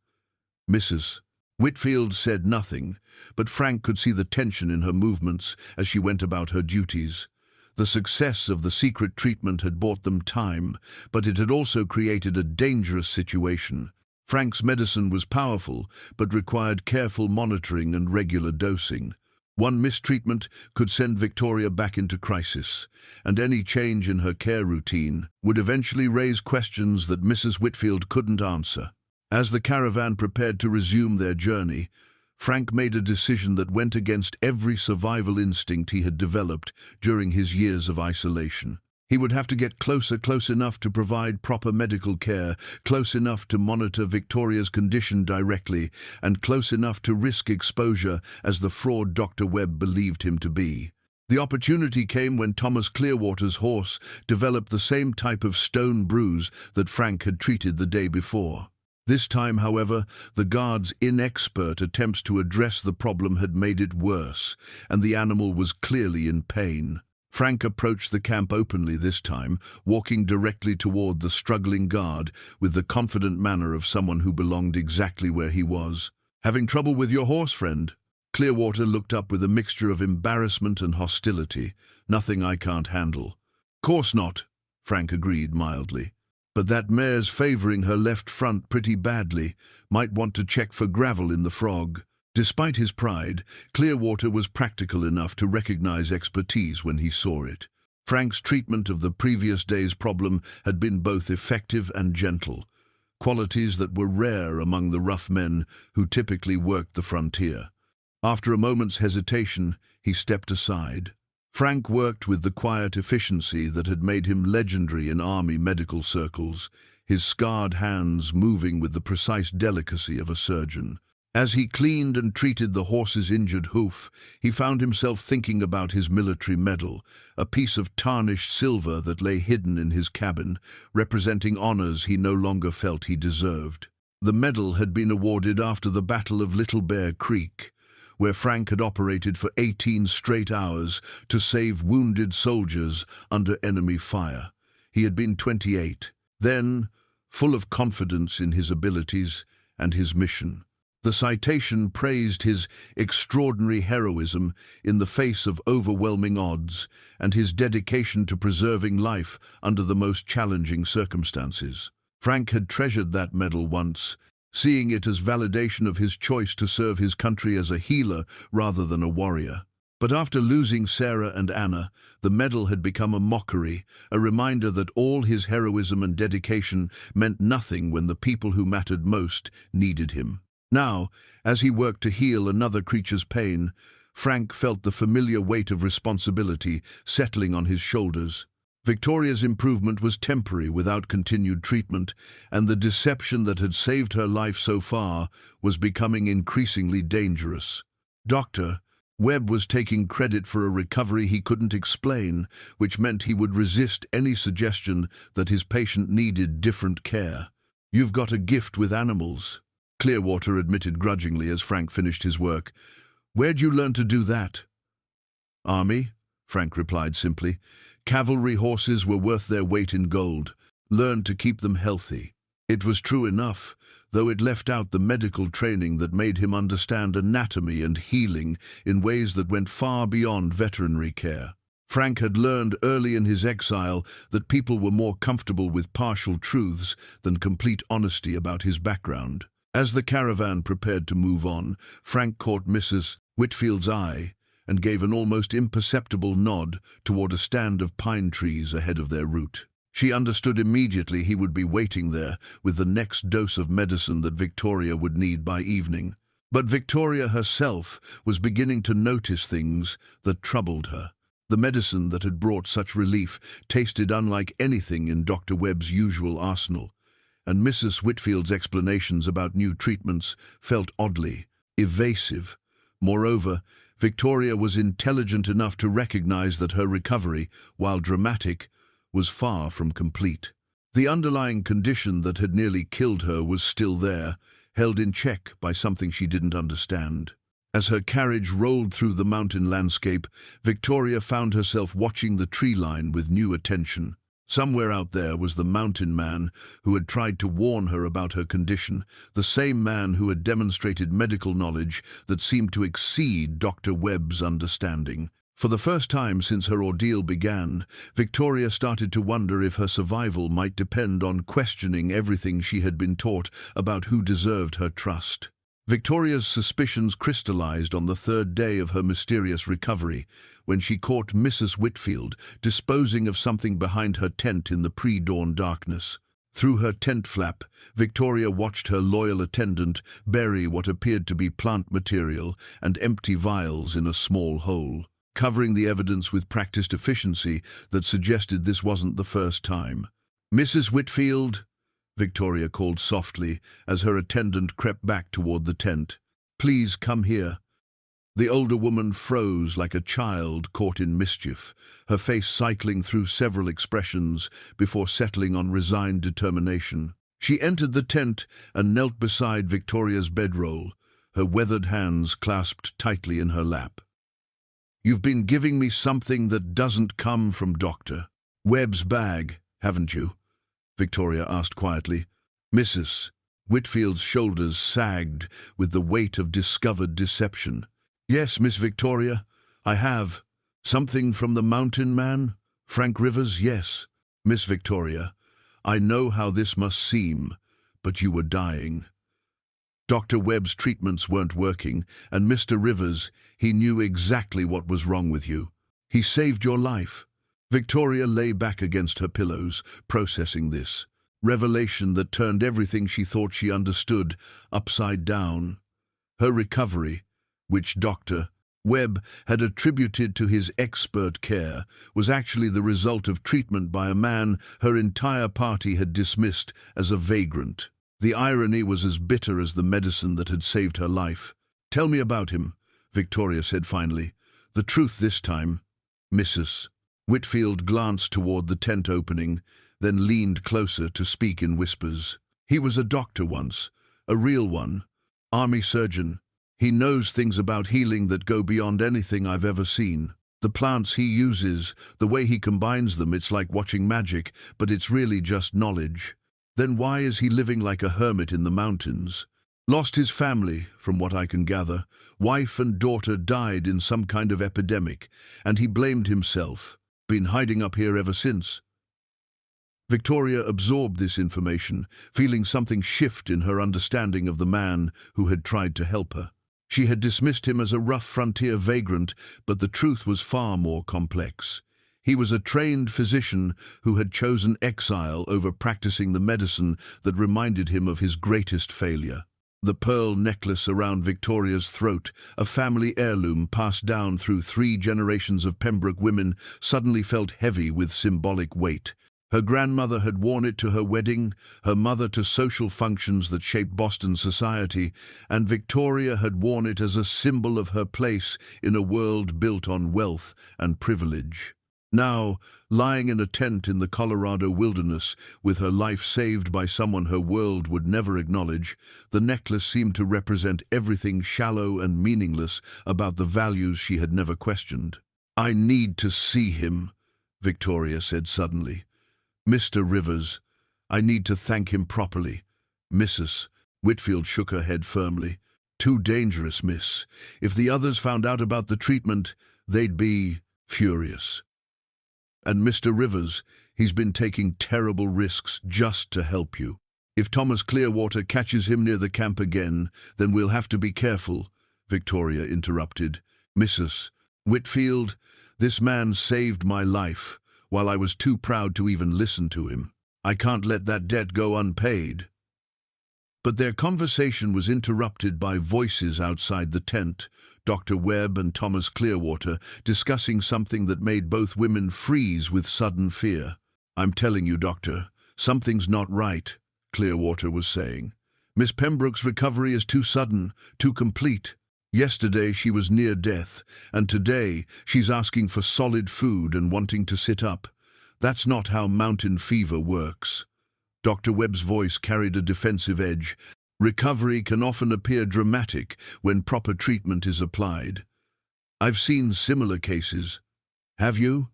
Mrs. Whitfield said nothing, but Frank could see the tension in her movements as she went about her duties. The success of the secret treatment had bought them time, but it had also created a dangerous situation. Frank's medicine was powerful, but required careful monitoring and regular dosing. One mistreatment could send Victoria back into crisis, and any change in her care routine would eventually raise questions that Mrs. Whitfield couldn't answer. As the caravan prepared to resume their journey, Frank made a decision that went against every survival instinct he had developed during his years of isolation. He would have to get close enough to provide proper medical care, close enough to monitor Victoria's condition directly, and close enough to risk exposure as the fraud Dr. Webb believed him to be. The opportunity came when Thomas Clearwater's horse developed the same type of stone bruise that Frank had treated the day before. This time, however, the guard's inexpert attempts to address the problem had made it worse, and the animal was clearly in pain. Frank approached the camp openly this time, walking directly toward the struggling guard with the confident manner of someone who belonged exactly where he was. "Having trouble with your horse, friend?" Clearwater looked up with a mixture of embarrassment and hostility. "Nothing I can't handle." "Course not," Frank agreed mildly. "But that mare's favoring her left front pretty badly. Might want to check for gravel in the frog." Despite his pride, Clearwater was practical enough to recognize expertise when he saw it. Frank's treatment of the previous day's problem had been both effective and gentle. qualities that were rare among the rough men who typically worked the frontier. After a moment's hesitation, he stepped aside. Frank worked with the quiet efficiency that had made him legendary in army medical circles, his scarred hands moving with the precise delicacy of a surgeon. As he cleaned and treated the horse's injured hoof, he found himself thinking about his military medal, a piece of tarnished silver that lay hidden in his cabin, representing honors he no longer felt he deserved. The medal had been awarded after the Battle of Little Bear Creek, where Frank had operated for 18 straight hours to save wounded soldiers under enemy fire. He had been 28. Then, full of confidence in his abilities and his mission, the citation praised his extraordinary heroism in the face of overwhelming odds and his dedication to preserving life under the most challenging circumstances. Frank had treasured that medal once, seeing it as validation of his choice to serve his country as a healer rather than a warrior. But after losing Sarah and Anna, the medal had become a mockery, a reminder that all his heroism and dedication meant nothing when the people who mattered most needed him. Now, as he worked to heal another creature's pain, Frank felt the familiar weight of responsibility settling on his shoulders. Victoria's improvement was temporary without continued treatment, and the deception that had saved her life so far was becoming increasingly dangerous. Dr. Webb was taking credit for a recovery he couldn't explain, which meant he would resist any suggestion that his patient needed different care. "You've got a gift with animals," Clearwater admitted grudgingly as Frank finished his work. "Where'd you learn to do that?" "Army," Frank replied simply. "Cavalry horses were worth their weight in gold. Learned to keep them healthy." It was true enough, though it left out the medical training that made him understand anatomy and healing in ways that went far beyond veterinary care. Frank had learned early in his exile that people were more comfortable with partial truths than complete honesty about his background. As the caravan prepared to move on, Frank caught Mrs. Whitfield's eye and gave an almost imperceptible nod toward a stand of pine trees ahead of their route. She understood immediately he would be waiting there with the next dose of medicine that Victoria would need by evening. But Victoria herself was beginning to notice things that troubled her. The medicine that had brought such relief tasted unlike anything in Dr. Webb's usual arsenal, and Mrs. Whitfield's explanations about new treatments felt oddly evasive. Moreover, Victoria was intelligent enough to recognize that her recovery, while dramatic, was far from complete. The underlying condition that had nearly killed her was still there, held in check by something she didn't understand. As her carriage rolled through the mountain landscape, Victoria found herself watching the tree line with new attention. Somewhere out there was the mountain man who had tried to warn her about her condition, the same man who had demonstrated medical knowledge that seemed to exceed Dr. Webb's understanding. For the first time since her ordeal began, Victoria started to wonder if her survival might depend on questioning everything she had been taught about who deserved her trust. Victoria's suspicions crystallized on the third day of her mysterious recovery, when she caught Mrs. Whitfield disposing of something behind her tent in the pre-dawn darkness. Through her tent flap, Victoria watched her loyal attendant bury what appeared to be plant material and empty vials in a small hole, covering the evidence with practiced efficiency that suggested this wasn't the first time. "Mrs. Whitfield," Victoria called softly as her attendant crept back toward the tent. "Please come here." The older woman froze like a child caught in mischief, her face cycling through several expressions before settling on resigned determination. She entered the tent and knelt beside Victoria's bedroll, her weathered hands clasped tightly in her lap. "You've been giving me something that doesn't come from Dr. Webb's bag, haven't you?" Victoria asked quietly. Mrs. Whitfield's shoulders sagged with the weight of discovered deception. "Yes, Miss Victoria, I have. Something from the mountain man? Frank Rivers, yes. Miss Victoria, I know how this must seem, but you were dying. Dr. Webb's treatments weren't working, and Mr. Rivers, he knew exactly what was wrong with you. He saved your life." Victoria lay back against her pillows, processing this. revelation that turned everything she thought she understood upside down. Her recovery, which Dr. Webb had attributed to his expert care, was actually the result of treatment by a man her entire party had dismissed as a vagrant. The irony was as bitter as the medicine that had saved her life. "Tell me about him," Victoria said finally. "The truth this time." Mrs. Whitfield glanced toward the tent opening, then leaned closer to speak in whispers. "He was a doctor once, a real one, army surgeon. He knows things about healing that go beyond anything I've ever seen. The plants he uses, the way he combines them, it's like watching magic, but it's really just knowledge." "Then why is he living like a hermit in the mountains?" "Lost his family, from what I can gather. Wife and daughter died in some kind of epidemic, and he blamed himself. Been hiding up here ever since." Victoria absorbed this information, feeling something shift in her understanding of the man who had tried to help her. She had dismissed him as a rough frontier vagrant, but the truth was far more complex. He was a trained physician who had chosen exile over practicing the medicine that reminded him of his greatest failure. The pearl necklace around Victoria's throat, a family heirloom passed down through 3 generations of Pembroke women, suddenly felt heavy with symbolic weight. Her grandmother had worn it to her wedding, her mother to social functions that shaped Boston society, and Victoria had worn it as a symbol of her place in a world built on wealth and privilege. Now, lying in a tent in the Colorado wilderness, with her life saved by someone her world would never acknowledge, the necklace seemed to represent everything shallow and meaningless about the values she had never questioned. "I need to see him," Victoria said suddenly. "Mr. Rivers, I need to thank him properly." Mrs. Whitfield shook her head firmly. "Too dangerous, miss. If the others found out about the treatment, they'd be furious. And Mr. Rivers, he's been taking terrible risks just to help you. If Thomas Clearwater catches him near the camp again, then we'll have to be careful," Victoria interrupted. "Mrs. Whitfield, this man saved my life, while I was too proud to even listen to him. I can't let that debt go unpaid." But their conversation was interrupted by voices outside the tent, Dr. Webb and Thomas Clearwater, discussing something that made both women freeze with sudden fear. "I'm telling you, Doctor, something's not right," Clearwater was saying. "Miss Pembroke's recovery is too sudden, too complete. Yesterday she was near death, and today she's asking for solid food and wanting to sit up. That's not how mountain fever works." Dr. Webb's voice carried a defensive edge. "Recovery can often appear dramatic when proper treatment is applied. I've seen similar cases." "Have you?"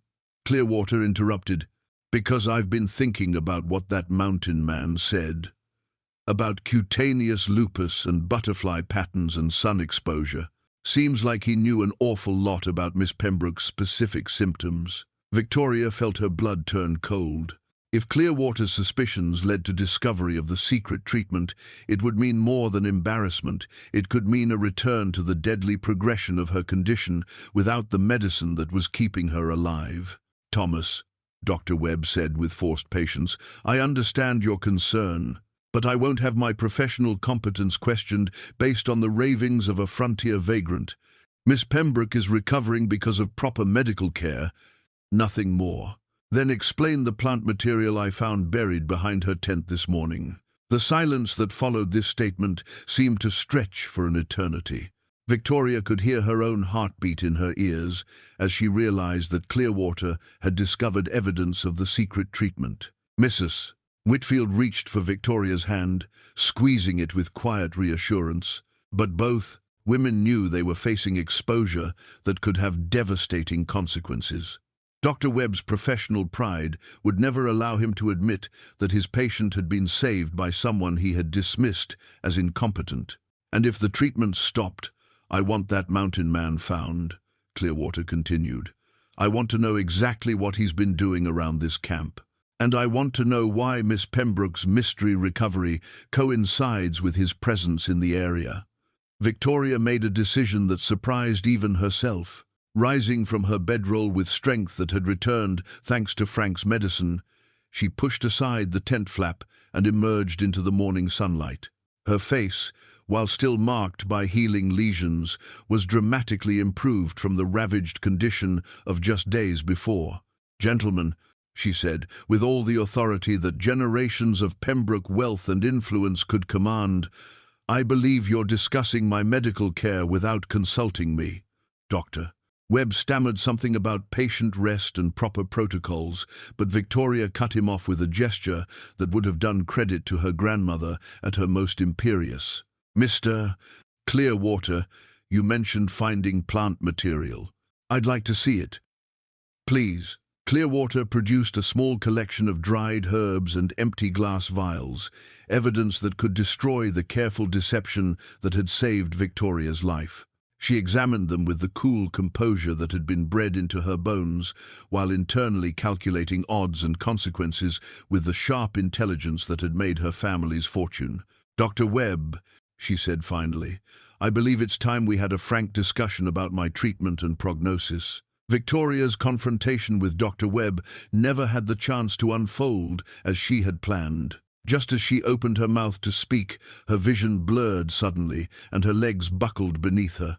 Clearwater interrupted. "Because I've been thinking about what that mountain man said. About cutaneous lupus and butterfly patterns and sun exposure. Seems like he knew an awful lot about Miss Pembroke's specific symptoms." Victoria felt her blood turn cold. If Clearwater's suspicions led to discovery of the secret treatment, it would mean more than embarrassment. It could mean a return to the deadly progression of her condition without the medicine that was keeping her alive. "Thomas," Dr. Webb said with forced patience, "I understand your concern, but I won't have my professional competence questioned based on the ravings of a frontier vagrant. Miss Pembroke is recovering because of proper medical care, nothing more." "Then explain the plant material I found buried behind her tent this morning." The silence that followed this statement seemed to stretch for an eternity. Victoria could hear her own heartbeat in her ears as she realized that Clearwater had discovered evidence of the secret treatment. Mrs. Whitfield reached for Victoria's hand, squeezing it with quiet reassurance. But both women knew they were facing exposure that could have devastating consequences. Dr. Webb's professional pride would never allow him to admit that his patient had been saved by someone he had dismissed as incompetent. "And if the treatment stopped, I want that mountain man found," Clearwater continued. "I want to know exactly what he's been doing around this camp. And I want to know why Miss Pembroke's mystery recovery coincides with his presence in the area." Victoria made a decision that surprised even herself. Rising from her bedroll with strength that had returned thanks to Frank's medicine, She pushed aside the tent flap and emerged into the morning sunlight. Her face, while still marked by healing lesions, was dramatically improved from the ravaged condition of just days before. "Gentlemen," she said, with all the authority that generations of Pembroke wealth and influence could command, "I believe you're discussing my medical care without consulting me." "Doctor." Webb stammered something about patient rest and proper protocols, but Victoria cut him off with a gesture that would have done credit to her grandmother at her most imperious. "Mr. Clearwater, you mentioned finding plant material. I'd like to see it. Please." Clearwater produced a small collection of dried herbs and empty glass vials, evidence that could destroy the careful deception that had saved Victoria's life. She examined them with the cool composure that had been bred into her bones, while internally calculating odds and consequences with the sharp intelligence that had made her family's fortune. "Dr. Webb," she said finally, "I believe it's time we had a frank discussion about my treatment and prognosis." Victoria's confrontation with Dr. Webb never had the chance to unfold as she had planned. Just as she opened her mouth to speak, her vision blurred suddenly and her legs buckled beneath her.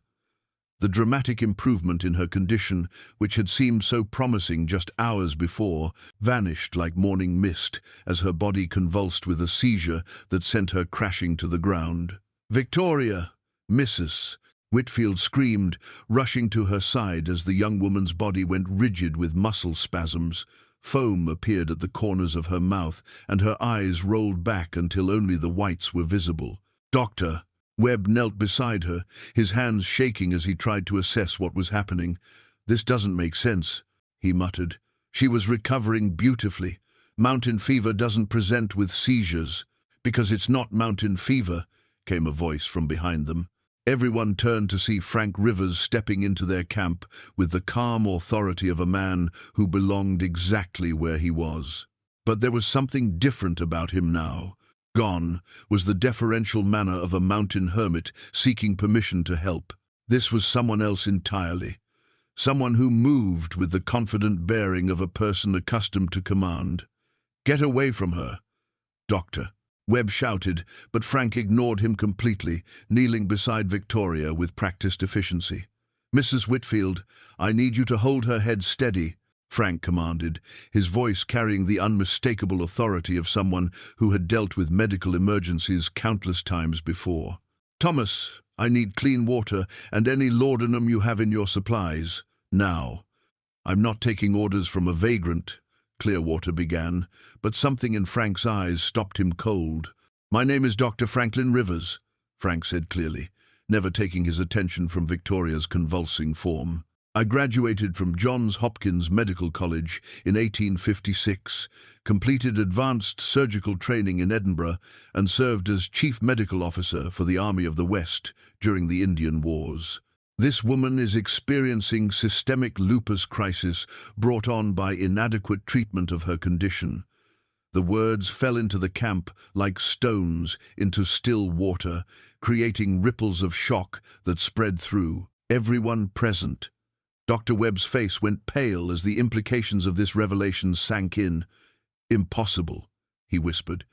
The dramatic improvement in her condition, which had seemed so promising just hours before, vanished like morning mist as her body convulsed with a seizure that sent her crashing to the ground. "Victoria!" "Mrs." Whitfield screamed, rushing to her side as the young woman's body went rigid with muscle spasms. Foam appeared at the corners of her mouth, and her eyes rolled back until only the whites were visible. "Doctor!" Webb knelt beside her, his hands shaking as he tried to assess what was happening. "This doesn't make sense," he muttered. "She was recovering beautifully. Mountain fever doesn't present with seizures." "Because it's not mountain fever," came a voice from behind them. Everyone turned to see Frank Rivers stepping into their camp with the calm authority of a man who belonged exactly where he was. But there was something different about him now. Gone was the deferential manner of a mountain hermit seeking permission to help. This was someone else entirely. Someone who moved with the confident bearing of a person accustomed to command. "Get away from her, Doctor," Webb shouted, but Frank ignored him completely, kneeling beside Victoria with practiced efficiency. "Mrs. Whitfield, I need you to hold her head steady," Frank commanded, his voice carrying the unmistakable authority of someone who had dealt with medical emergencies countless times before. "Thomas, I need clean water and any laudanum you have in your supplies. Now." "I'm not taking orders from a vagrant," Clearwater began, but something in Frank's eyes stopped him cold. "My name is Dr. Franklin Rivers," Frank said clearly, never taking his attention from Victoria's convulsing form. "I graduated from Johns Hopkins Medical College in 1856, completed advanced surgical training in Edinburgh, and served as Chief Medical Officer for the Army of the West during the Indian Wars. This woman is experiencing systemic lupus crisis brought on by inadequate treatment of her condition." The words fell into the camp like stones into still water, creating ripples of shock that spread through everyone present. Dr. Webb's face went pale as the implications of this revelation sank in. "Impossible," he whispered.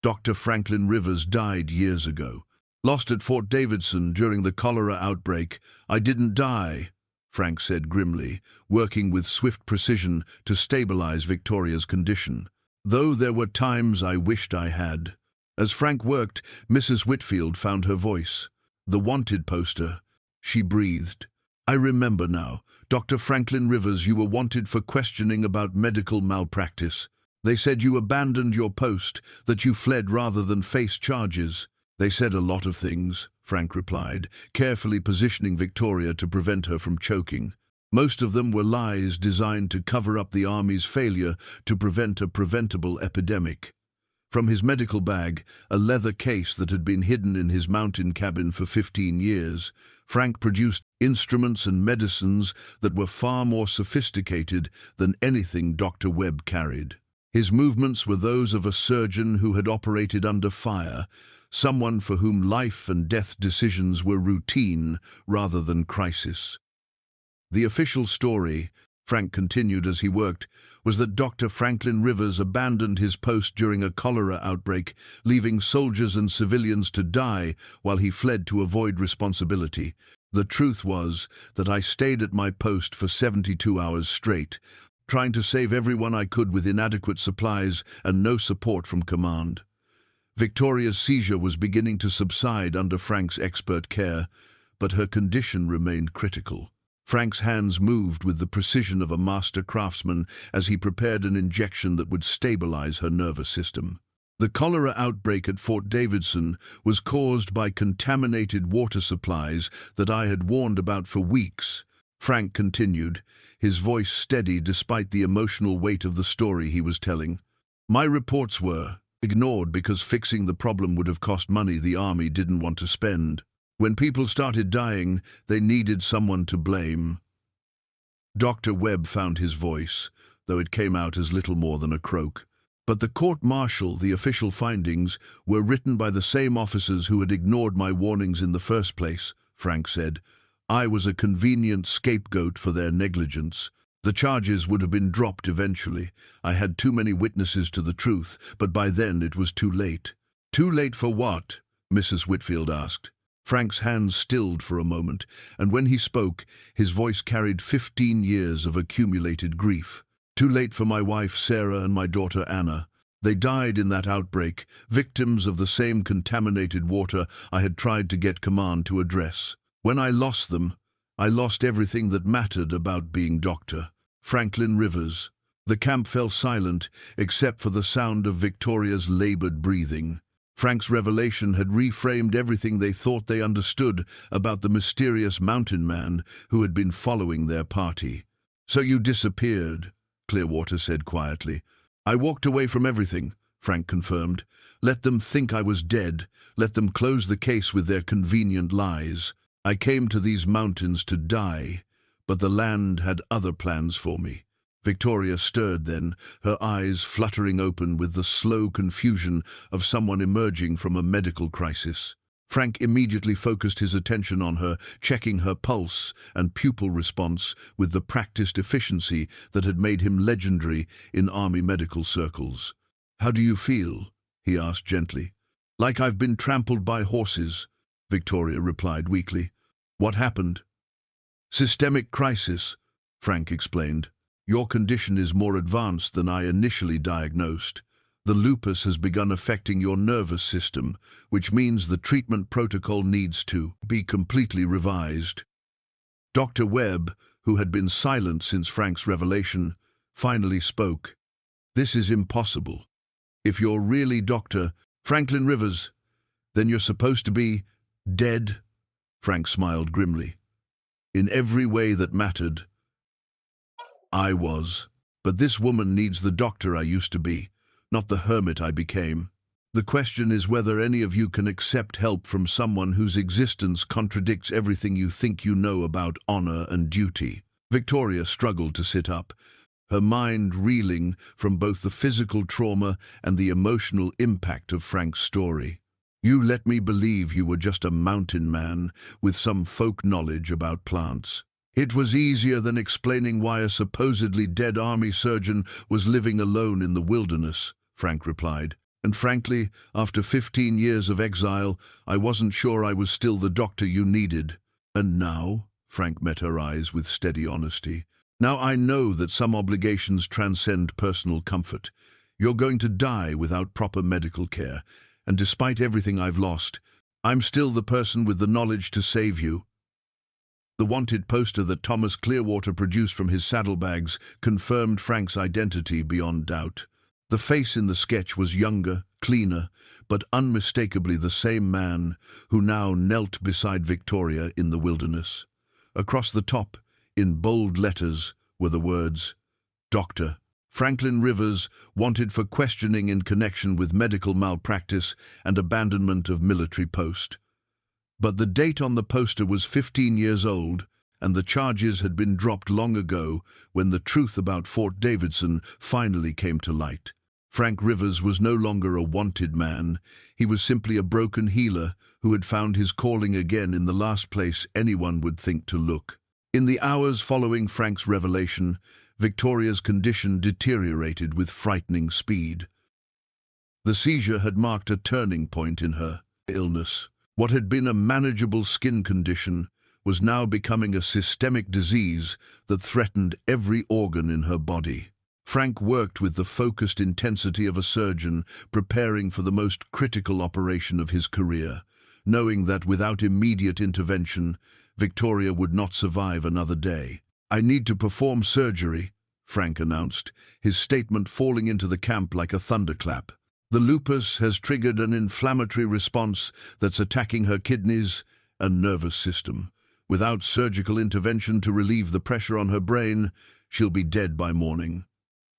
"Dr. Franklin Rivers died years ago. Lost at Fort Davidson during the cholera outbreak. I didn't die," Frank said grimly, working with swift precision to stabilize Victoria's condition. "Though there were times I wished I had." As Frank worked, Mrs. Whitfield found her voice. "The wanted poster," she breathed. "I remember now. Dr. Franklin Rivers, you were wanted for questioning about medical malpractice. They said you abandoned your post, that you fled rather than face charges." "They said a lot of things," Frank replied, carefully positioning Victoria to prevent her from choking. "Most of them were lies designed to cover up the Army's failure to prevent a preventable epidemic." From his medical bag, a leather case that had been hidden in his mountain cabin for 15 years, Frank produced instruments and medicines that were far more sophisticated than anything Dr. Webb carried. His movements were those of a surgeon who had operated under fire, someone for whom life and death decisions were routine rather than crisis. The official story, Frank continued as he worked, was that Dr. Franklin Rivers abandoned his post during a cholera outbreak, leaving soldiers and civilians to die while he fled to avoid responsibility. The truth was that I stayed at my post for 72 hours straight, trying to save everyone I could with inadequate supplies and no support from command. Victoria's seizure was beginning to subside under Frank's expert care, but her condition remained critical. Frank's hands moved with the precision of a master craftsman as he prepared an injection that would stabilize her nervous system. The cholera outbreak at Fort Davidson was caused by contaminated water supplies that I had warned about for weeks. Frank continued, his voice steady despite the emotional weight of the story he was telling. My reports were ignored because fixing the problem would have cost money the army didn't want to spend. When people started dying, they needed someone to blame. Dr. Webb found his voice, though it came out as little more than a croak. But the court-martial, the official findings, were written by the same officers who had ignored my warnings in the first place, Frank said. I was a convenient scapegoat for their negligence. The charges would have been dropped eventually. I had too many witnesses to the truth, but by then it was too late. Too late for what? Mrs. Whitfield asked. Frank's hands stilled for a moment, and when he spoke, his voice carried 15 years of accumulated grief. Too late for my wife Sarah and my daughter Anna. They died in that outbreak, victims of the same contaminated water I had tried to get command to address. When I lost them, I lost everything that mattered about being Dr. Franklin Rivers. The camp fell silent, except for the sound of Victoria's labored breathing. Frank's revelation had reframed everything they thought they understood about the mysterious mountain man who had been following their party. So you disappeared, Clearwater said quietly. I walked away from everything, Frank confirmed. Let them think I was dead. Let them close the case with their convenient lies. I came to these mountains to die, but the land had other plans for me. Victoria stirred then, her eyes fluttering open with the slow confusion of someone emerging from a medical crisis. Frank immediately focused his attention on her, checking her pulse and pupil response with the practiced efficiency that had made him legendary in army medical circles. How do you feel? He asked gently. Like I've been trampled by horses, Victoria replied weakly. What happened? Systemic crisis, Frank explained. Your condition is more advanced than I initially diagnosed. The lupus has begun affecting your nervous system, which means the treatment protocol needs to be completely revised. Dr. Webb, who had been silent since Frank's revelation, finally spoke. This is impossible. If you're really Dr. Franklin Rivers, then you're supposed to be dead, Frank smiled grimly. In every way that mattered, I was. But this woman needs the doctor I used to be, not the hermit I became. The question is whether any of you can accept help from someone whose existence contradicts everything you think you know about honor and duty. Victoria struggled to sit up, her mind reeling from both the physical trauma and the emotional impact of Frank's story. You let me believe you were just a mountain man with some folk knowledge about plants. It was easier than explaining why a supposedly dead army surgeon was living alone in the wilderness, Frank replied. And frankly, after 15 years of exile, I wasn't sure I was still the doctor you needed. And now, Frank met her eyes with steady honesty, now I know that some obligations transcend personal comfort. You're going to die without proper medical care, and despite everything I've lost, I'm still the person with the knowledge to save you. The wanted poster that Thomas Clearwater produced from his saddlebags confirmed Frank's identity beyond doubt. The face in the sketch was younger, cleaner, but unmistakably the same man who now knelt beside Victoria in the wilderness. Across the top, in bold letters, were the words, Dr. Franklin Rivers, wanted for questioning in connection with medical malpractice and abandonment of military post. But the date on the poster was 15 years old, and the charges had been dropped long ago when the truth about Fort Davidson finally came to light. Frank Rivers was no longer a wanted man. He was simply a broken healer who had found his calling again in the last place anyone would think to look. In the hours following Frank's revelation, Victoria's condition deteriorated with frightening speed. The seizure had marked a turning point in her illness. What had been a manageable skin condition was now becoming a systemic disease that threatened every organ in her body. Frank worked with the focused intensity of a surgeon preparing for the most critical operation of his career, knowing that without immediate intervention, Victoria would not survive another day. "I need to perform surgery," Frank announced, his statement falling into the camp like a thunderclap. "The lupus has triggered an inflammatory response that's attacking her kidneys and nervous system. Without surgical intervention to relieve the pressure on her brain, she'll be dead by morning."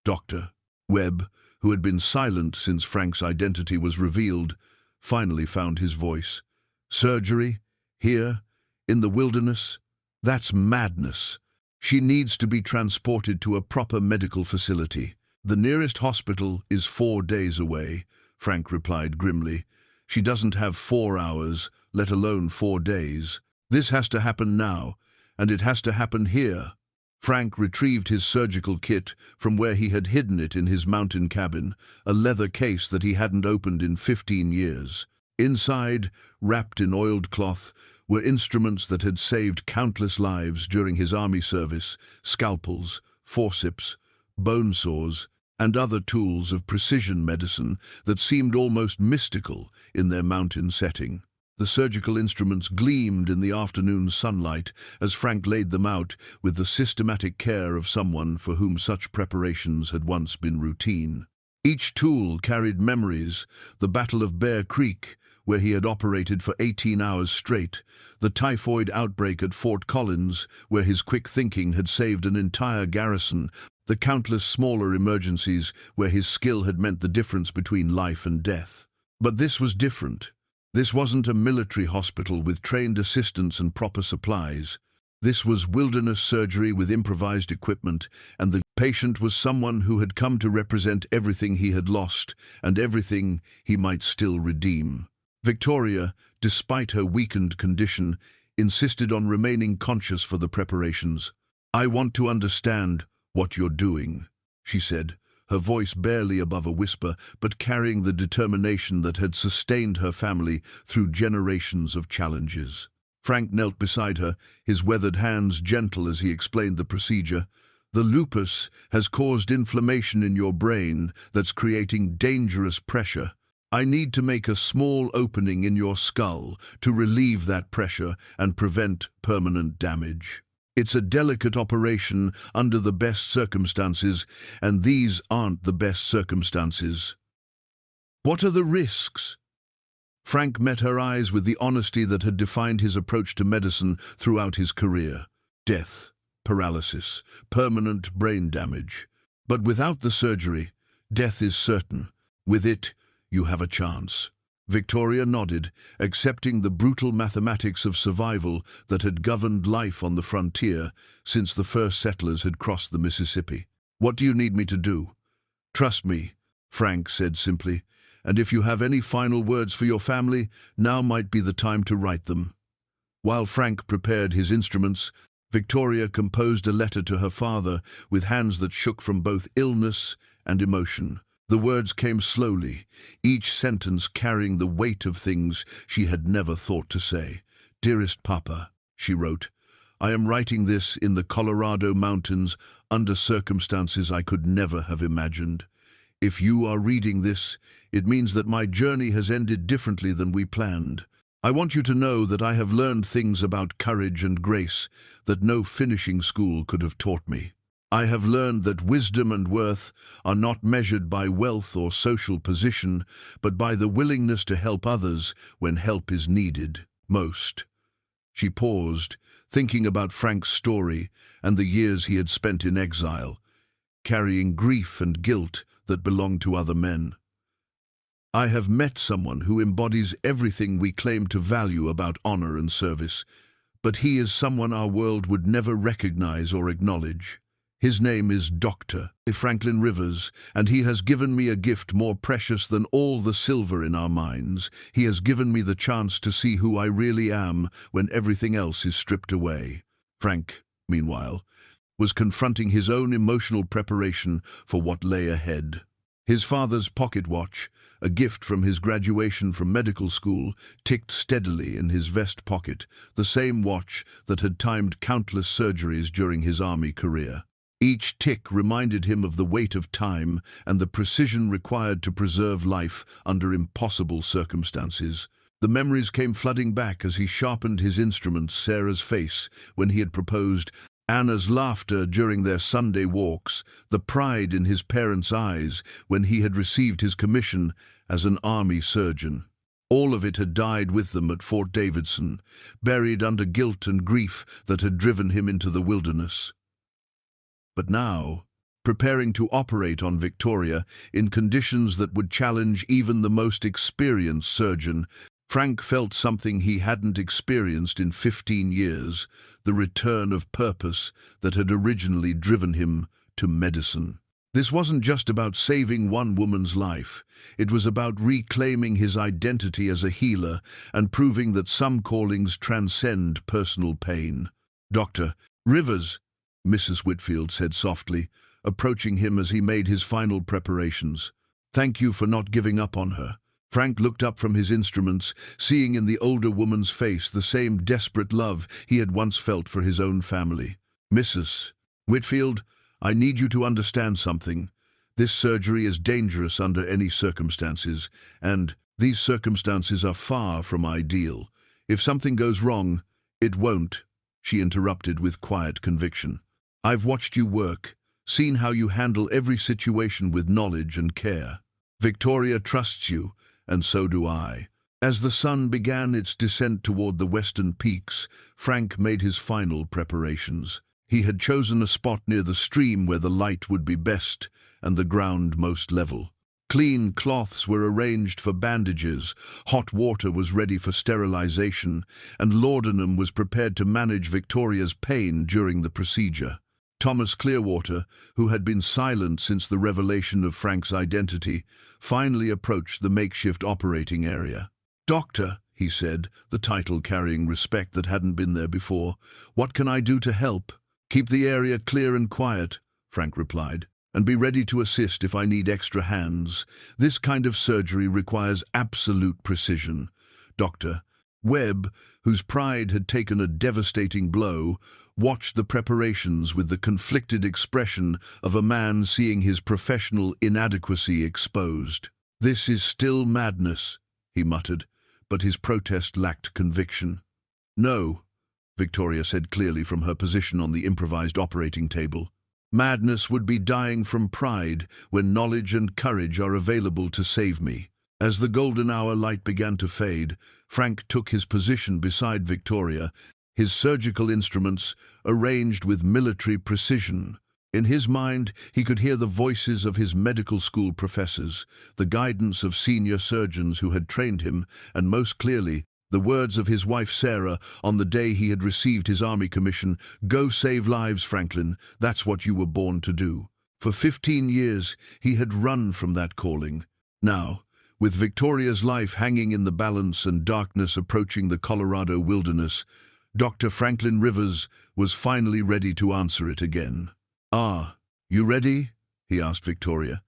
Dr. Webb, who had been silent since Frank's identity was revealed, finally found his voice. "Surgery? Here? In the wilderness? That's madness. She needs to be transported to a proper medical facility." "The nearest hospital is 4 days away," Frank replied grimly. "She doesn't have 4 hours, let alone 4 days. This has to happen now, and it has to happen here." Frank retrieved his surgical kit from where he had hidden it in his mountain cabin, a leather case that he hadn't opened in 15 years. Inside, wrapped in oiled cloth, were instruments that had saved countless lives during his army service: scalpels, forceps, bone saws, and other tools of precision medicine that seemed almost mystical in their mountain setting. The surgical instruments gleamed in the afternoon sunlight as Frank laid them out with the systematic care of someone for whom such preparations had once been routine. Each tool carried memories: the Battle of Bear Creek, where he had operated for 18 hours straight, the typhoid outbreak at Fort Collins, where his quick thinking had saved an entire garrison, the countless smaller emergencies where his skill had meant the difference between life and death. But this was different. This wasn't a military hospital with trained assistants and proper supplies. This was wilderness surgery with improvised equipment, and the patient was someone who had come to represent everything he had lost and everything he might still redeem. Victoria, despite her weakened condition, insisted on remaining conscious for the preparations. "I want to understand what you're doing," she said, her voice barely above a whisper, but carrying the determination that had sustained her family through generations of challenges. Frank knelt beside her, his weathered hands gentle as he explained the procedure. "The lupus has caused inflammation in your brain that's creating dangerous pressure. I need to make a small opening in your skull to relieve that pressure and prevent permanent damage. It's a delicate operation under the best circumstances, and these aren't the best circumstances." "What are the risks?" Frank met her eyes with the honesty that had defined his approach to medicine throughout his career. "Death, paralysis, permanent brain damage. But without the surgery, death is certain. With it, you have a chance." Victoria nodded, accepting the brutal mathematics of survival that had governed life on the frontier since the first settlers had crossed the Mississippi. "What do you need me to do?" "Trust me," Frank said simply, "and if you have any final words for your family, now might be the time to write them." While Frank prepared his instruments, Victoria composed a letter to her father with hands that shook from both illness and emotion. The words came slowly, each sentence carrying the weight of things she had never thought to say. "Dearest Papa," she wrote, "I am writing this in the Colorado mountains under circumstances I could never have imagined. If you are reading this, it means that my journey has ended differently than we planned. I want you to know that I have learned things about courage and grace that no finishing school could have taught me. I have learned that wisdom and worth are not measured by wealth or social position, but by the willingness to help others when help is needed most." She paused, thinking about Frank's story and the years he had spent in exile, carrying grief and guilt that belonged to other men. "I have met someone who embodies everything we claim to value about honor and service, but he is someone our world would never recognize or acknowledge. His name is Dr. Franklin Rivers, and he has given me a gift more precious than all the silver in our mines. He has given me the chance to see who I really am when everything else is stripped away." Frank meanwhile, was confronting his own emotional preparation for what lay ahead. His father's pocket watch, a gift from his graduation from medical school, ticked steadily in his vest pocket, the same watch that had timed countless surgeries during his army career. Each tick reminded him of the weight of time and the precision required to preserve life under impossible circumstances. The memories came flooding back as he sharpened his instrument, Sarah's face when he had proposed, Anna's laughter during their Sunday walks, the pride in his parents' eyes when he had received his commission as an army surgeon. All of it had died with them at Fort Davidson, buried under guilt and grief that had driven him into the wilderness. But now, preparing to operate on Victoria in conditions that would challenge even the most experienced surgeon, Frank felt something he hadn't experienced in 15 years, the return of purpose that had originally driven him to medicine. This wasn't just about saving one woman's life. It was about reclaiming his identity as a healer and proving that some callings transcend personal pain. "Dr. Rivers," Mrs. Whitfield said softly, approaching him as he made his final preparations. "Thank you for not giving up on her." Frank looked up from his instruments, seeing in the older woman's face the same desperate love he had once felt for his own family. "Mrs. Whitfield, I need you to understand something. This surgery is dangerous under any circumstances, and these circumstances are far from ideal. If something goes wrong, it won't," she interrupted with quiet conviction. "I've watched you work, seen how you handle every situation with knowledge and care. Victoria trusts you, and so do I." As the sun began its descent toward the western peaks, Frank made his final preparations. He had chosen a spot near the stream where the light would be best and the ground most level. Clean cloths were arranged for bandages, hot water was ready for sterilization, and laudanum was prepared to manage Victoria's pain during the procedure. Thomas Clearwater, who had been silent since the revelation of Frank's identity, finally approached the makeshift operating area. "Doctor," he said, the title carrying respect that hadn't been there before, "what can I do to help?" "Keep the area clear and quiet," Frank replied, "and be ready to assist if I need extra hands. This kind of surgery requires absolute precision." Dr. Webb, whose pride had taken a devastating blow, watched the preparations with the conflicted expression of a man seeing his professional inadequacy exposed. "This is still madness," he muttered, but his protest lacked conviction. "No," Victoria said clearly from her position on the improvised operating table. "Madness would be dying from pride when knowledge and courage are available to save me." As the golden hour light began to fade, Frank took his position beside Victoria, his surgical instruments arranged with military precision. In his mind, he could hear the voices of his medical school professors, the guidance of senior surgeons who had trained him, and most clearly, the words of his wife Sarah on the day he had received his army commission, "Go save lives, Franklin, that's what you were born to do." For 15 years, he had run from that calling. Now, with Victoria's life hanging in the balance and darkness approaching the Colorado wilderness, Dr. Franklin Rivers was finally ready to answer it again. "Ah, you ready?" he asked Victoria,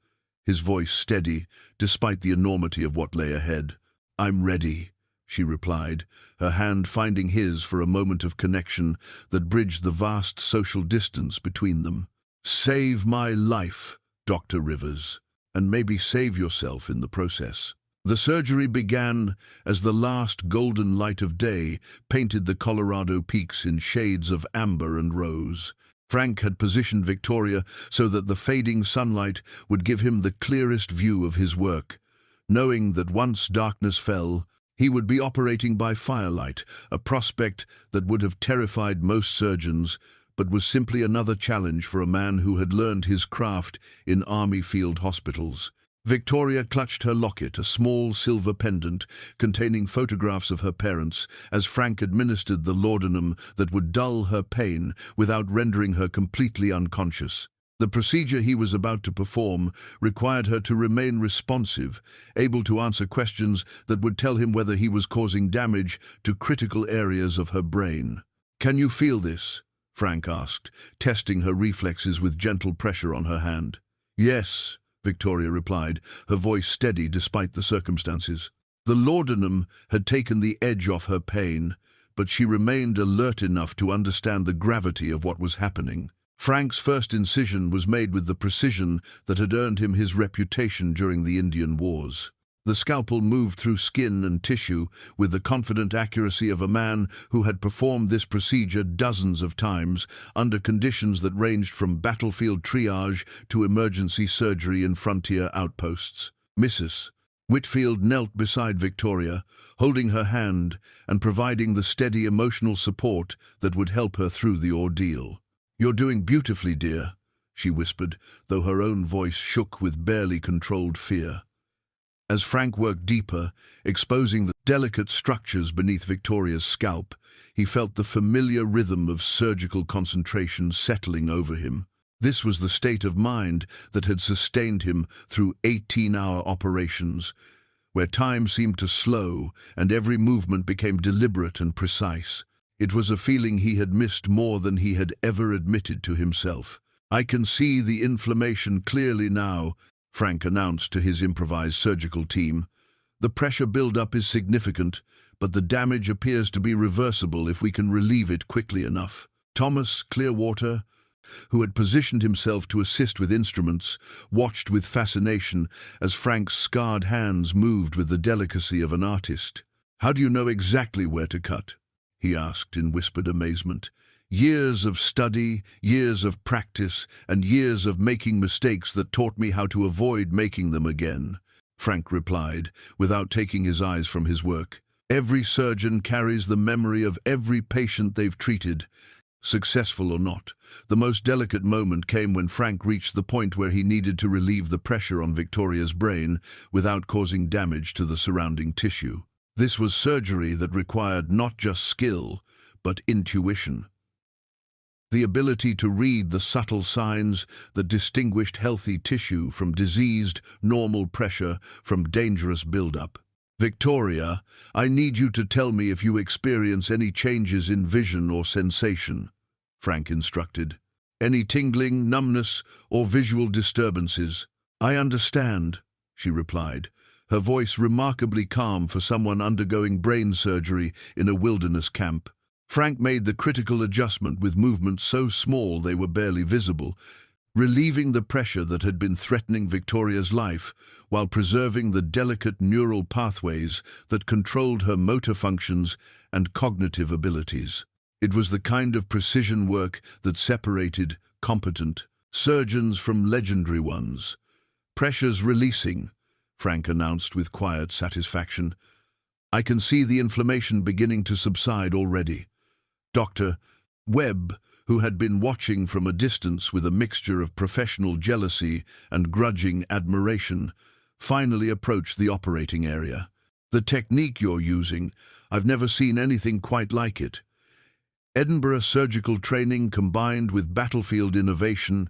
his voice steady despite the enormity of what lay ahead. "I'm ready," she replied, her hand finding his for a moment of connection that bridged the vast social distance between them. "Save my life, Dr. Rivers, and maybe save yourself in the process." The surgery began as the last golden light of day painted the Colorado peaks in shades of amber and rose. Frank had positioned Victoria so that the fading sunlight would give him the clearest view of his work, knowing that once darkness fell, he would be operating by firelight, a prospect that would have terrified most surgeons, but was simply another challenge for a man who had learned his craft in army field hospitals. Victoria clutched her locket, a small silver pendant containing photographs of her parents, as Frank administered the laudanum that would dull her pain without rendering her completely unconscious. The procedure he was about to perform required her to remain responsive, able to answer questions that would tell him whether he was causing damage to critical areas of her brain. "Can you feel this?" Frank asked, testing her reflexes with gentle pressure on her hand. Yes, Victoria replied, her voice steady despite the circumstances. The laudanum had taken the edge off her pain, but she remained alert enough to understand the gravity of what was happening. Frank's first incision was made with the precision that had earned him his reputation during the Indian Wars. The scalpel moved through skin and tissue with the confident accuracy of a man who had performed this procedure dozens of times under conditions that ranged from battlefield triage to emergency surgery in frontier outposts. Mrs. Whitfield knelt beside Victoria, holding her hand and providing the steady emotional support that would help her through the ordeal. "You're doing beautifully, dear," she whispered, though her own voice shook with barely controlled fear. As Frank worked deeper, exposing the delicate structures beneath Victoria's scalp, he felt the familiar rhythm of surgical concentration settling over him. This was the state of mind that had sustained him through 18-hour operations, where time seemed to slow and every movement became deliberate and precise. It was a feeling he had missed more than he had ever admitted to himself. "I can see the inflammation clearly now," Frank announced to his improvised surgical team. "The pressure buildup is significant, but the damage appears to be reversible if we can relieve it quickly enough." Thomas Clearwater, who had positioned himself to assist with instruments, watched with fascination as Frank's scarred hands moved with the delicacy of an artist. "How do you know exactly where to cut?" he asked in whispered amazement. "Years of study, years of practice, and years of making mistakes that taught me how to avoid making them again," Frank replied, without taking his eyes from his work. "Every surgeon carries the memory of every patient they've treated, successful or not." The most delicate moment came when Frank reached the point where he needed to relieve the pressure on Victoria's brain without causing damage to the surrounding tissue. This was surgery that required not just skill, but intuition. The ability to read the subtle signs that distinguished healthy tissue from diseased, normal pressure from dangerous buildup. "Victoria, I need you to tell me if you experience any changes in vision or sensation," Frank instructed. "Any tingling, numbness, or visual disturbances?" "I understand," she replied, her voice remarkably calm for someone undergoing brain surgery in a wilderness camp. Frank made the critical adjustment with movements so small they were barely visible, relieving the pressure that had been threatening Victoria's life while preserving the delicate neural pathways that controlled her motor functions and cognitive abilities. It was the kind of precision work that separated competent surgeons from legendary ones. "Pressure's releasing," Frank announced with quiet satisfaction. "I can see the inflammation beginning to subside already." Dr. Webb, who had been watching from a distance with a mixture of professional jealousy and grudging admiration, finally approached the operating area. "The technique you're using, I've never seen anything quite like it. Edinburgh surgical training combined with battlefield innovation,"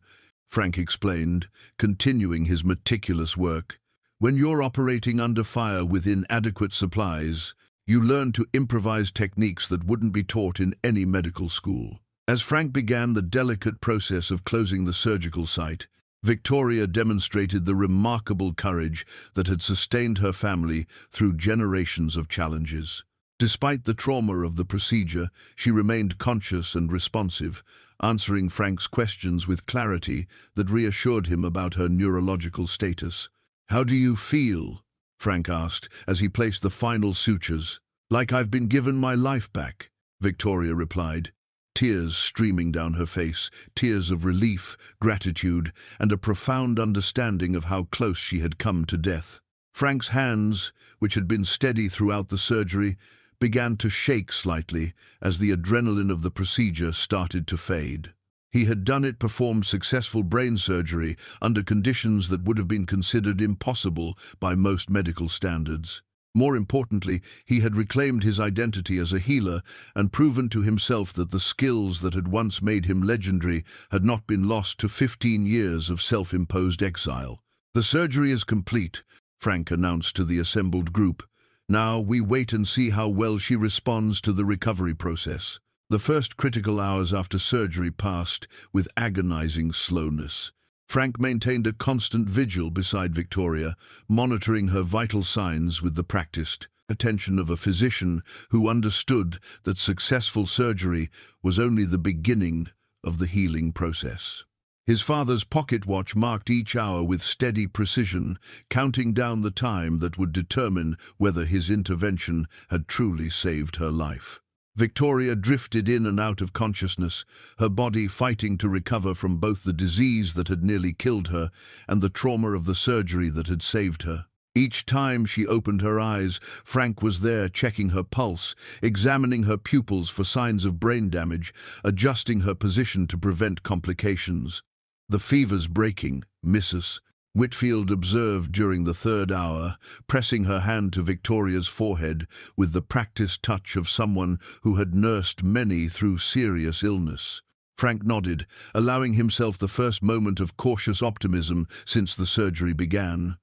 Frank explained, continuing his meticulous work. "When you're operating under fire with inadequate supplies, you learn to improvise techniques that wouldn't be taught in any medical school." As Frank began the delicate process of closing the surgical site, Victoria demonstrated the remarkable courage that had sustained her family through generations of challenges. Despite the trauma of the procedure, she remained conscious and responsive, answering Frank's questions with clarity that reassured him about her neurological status. "How do you feel?" Frank asked as he placed the final sutures. "Like I've been given my life back," Victoria replied, tears streaming down her face, tears of relief, gratitude, and a profound understanding of how close she had come to death. Frank's hands, which had been steady throughout the surgery, began to shake slightly as the adrenaline of the procedure started to fade. He had performed successful brain surgery under conditions that would have been considered impossible by most medical standards. More importantly, he had reclaimed his identity as a healer and proven to himself that the skills that had once made him legendary had not been lost to 15 years of self-imposed exile. "The surgery is complete," Frank announced to the assembled group. "Now we wait and see how well she responds to the recovery process." The first critical hours after surgery passed with agonizing slowness. Frank maintained a constant vigil beside Victoria, monitoring her vital signs with the practiced attention of a physician who understood that successful surgery was only the beginning of the healing process. His father's pocket watch marked each hour with steady precision, counting down the time that would determine whether his intervention had truly saved her life. Victoria drifted in and out of consciousness, her body fighting to recover from both the disease that had nearly killed her and the trauma of the surgery that had saved her. Each time she opened her eyes, Frank was there checking her pulse, examining her pupils for signs of brain damage, adjusting her position to prevent complications. "The fever's breaking, Mrs. Whitfield observed during the third hour, pressing her hand to Victoria's forehead with the practiced touch of someone who had nursed many through serious illness. Frank nodded, allowing himself the first moment of cautious optimism since the surgery began.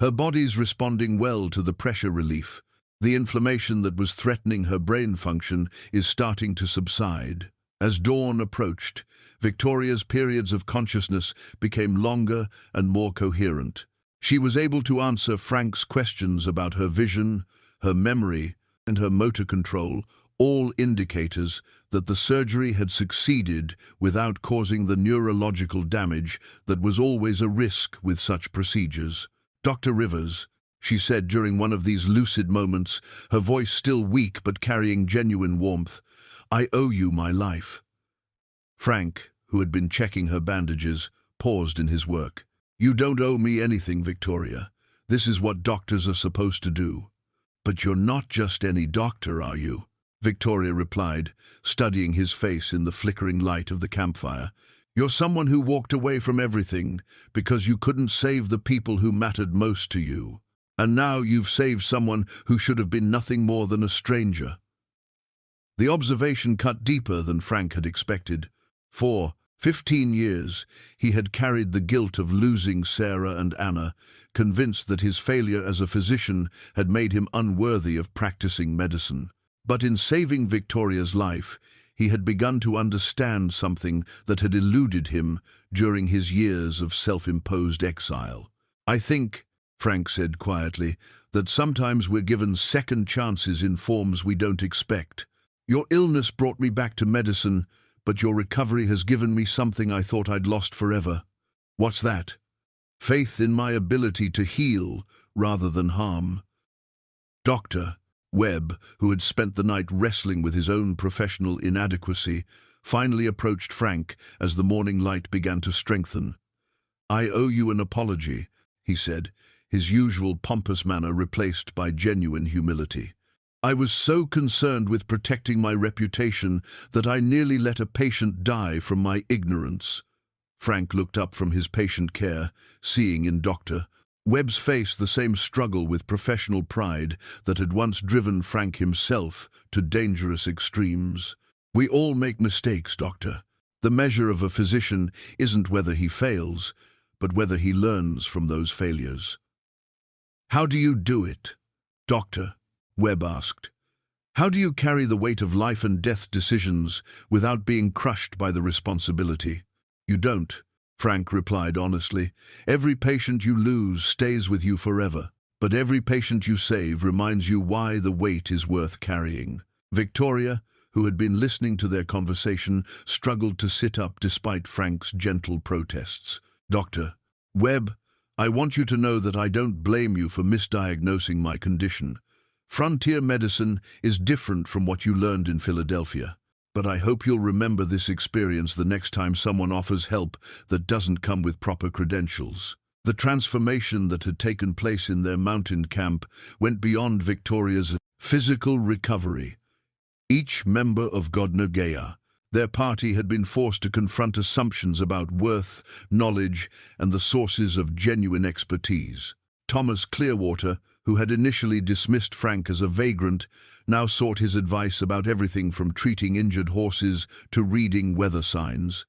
Her body's responding well to the pressure relief. The inflammation that was threatening her brain function is starting to subside. As dawn approached, Victoria's periods of consciousness became longer and more coherent. She was able to answer Frank's questions about her vision, her memory, and her motor control, all indicators that the surgery had succeeded without causing the neurological damage that was always a risk with such procedures. "Dr. Rivers," she said during one of these lucid moments, her voice still weak but carrying genuine warmth, "I owe you my life." Frank, who had been checking her bandages, paused in his work. "You don't owe me anything, Victoria. This is what doctors are supposed to do." "But you're not just any doctor, are you?" Victoria replied, studying his face in the flickering light of the campfire. "You're someone who walked away from everything because you couldn't save the people who mattered most to you. And now you've saved someone who should have been nothing more than a stranger." The observation cut deeper than Frank had expected. For 15 years, he had carried the guilt of losing Sarah and Anna, convinced that his failure as a physician had made him unworthy of practicing medicine. But in saving Victoria's life, he had begun to understand something that had eluded him during his years of self-imposed exile. "I think," Frank said quietly, "that sometimes we're given second chances in forms we don't expect. Your illness brought me back to medicine, but your recovery has given me something I thought I'd lost forever." "What's that?" "Faith in my ability to heal rather than harm." Dr. Webb, who had spent the night wrestling with his own professional inadequacy, finally approached Frank as the morning light began to strengthen. "I owe you an apology," he said, his usual pompous manner replaced by genuine humility. "I was so concerned with protecting my reputation that I nearly let a patient die from my ignorance." Frank looked up from his patient care, seeing in Dr. Webb's face the same struggle with professional pride that had once driven Frank himself to dangerous extremes. "We all make mistakes, Doctor. The measure of a physician isn't whether he fails, but whether he learns from those failures." "How do you do it, Doctor?" Webb asked. "How do you carry the weight of life and death decisions without being crushed by the responsibility?" "You don't," Frank replied honestly. "Every patient you lose stays with you forever, but every patient you save reminds you why the weight is worth carrying." Victoria, who had been listening to their conversation, struggled to sit up despite Frank's gentle protests. "Dr. Webb, I want you to know that I don't blame you for misdiagnosing my condition. Frontier medicine is different from what you learned in Philadelphia, but I hope you'll remember this experience the next time someone offers help that doesn't come with proper credentials." The transformation that had taken place in their mountain camp went beyond Victoria's physical recovery. Each member of Godnogea, their party, had been forced to confront assumptions about worth, knowledge, and the sources of genuine expertise. Thomas Clearwater, who had initially dismissed Frank as a vagrant, now sought his advice about everything from treating injured horses to reading weather signs.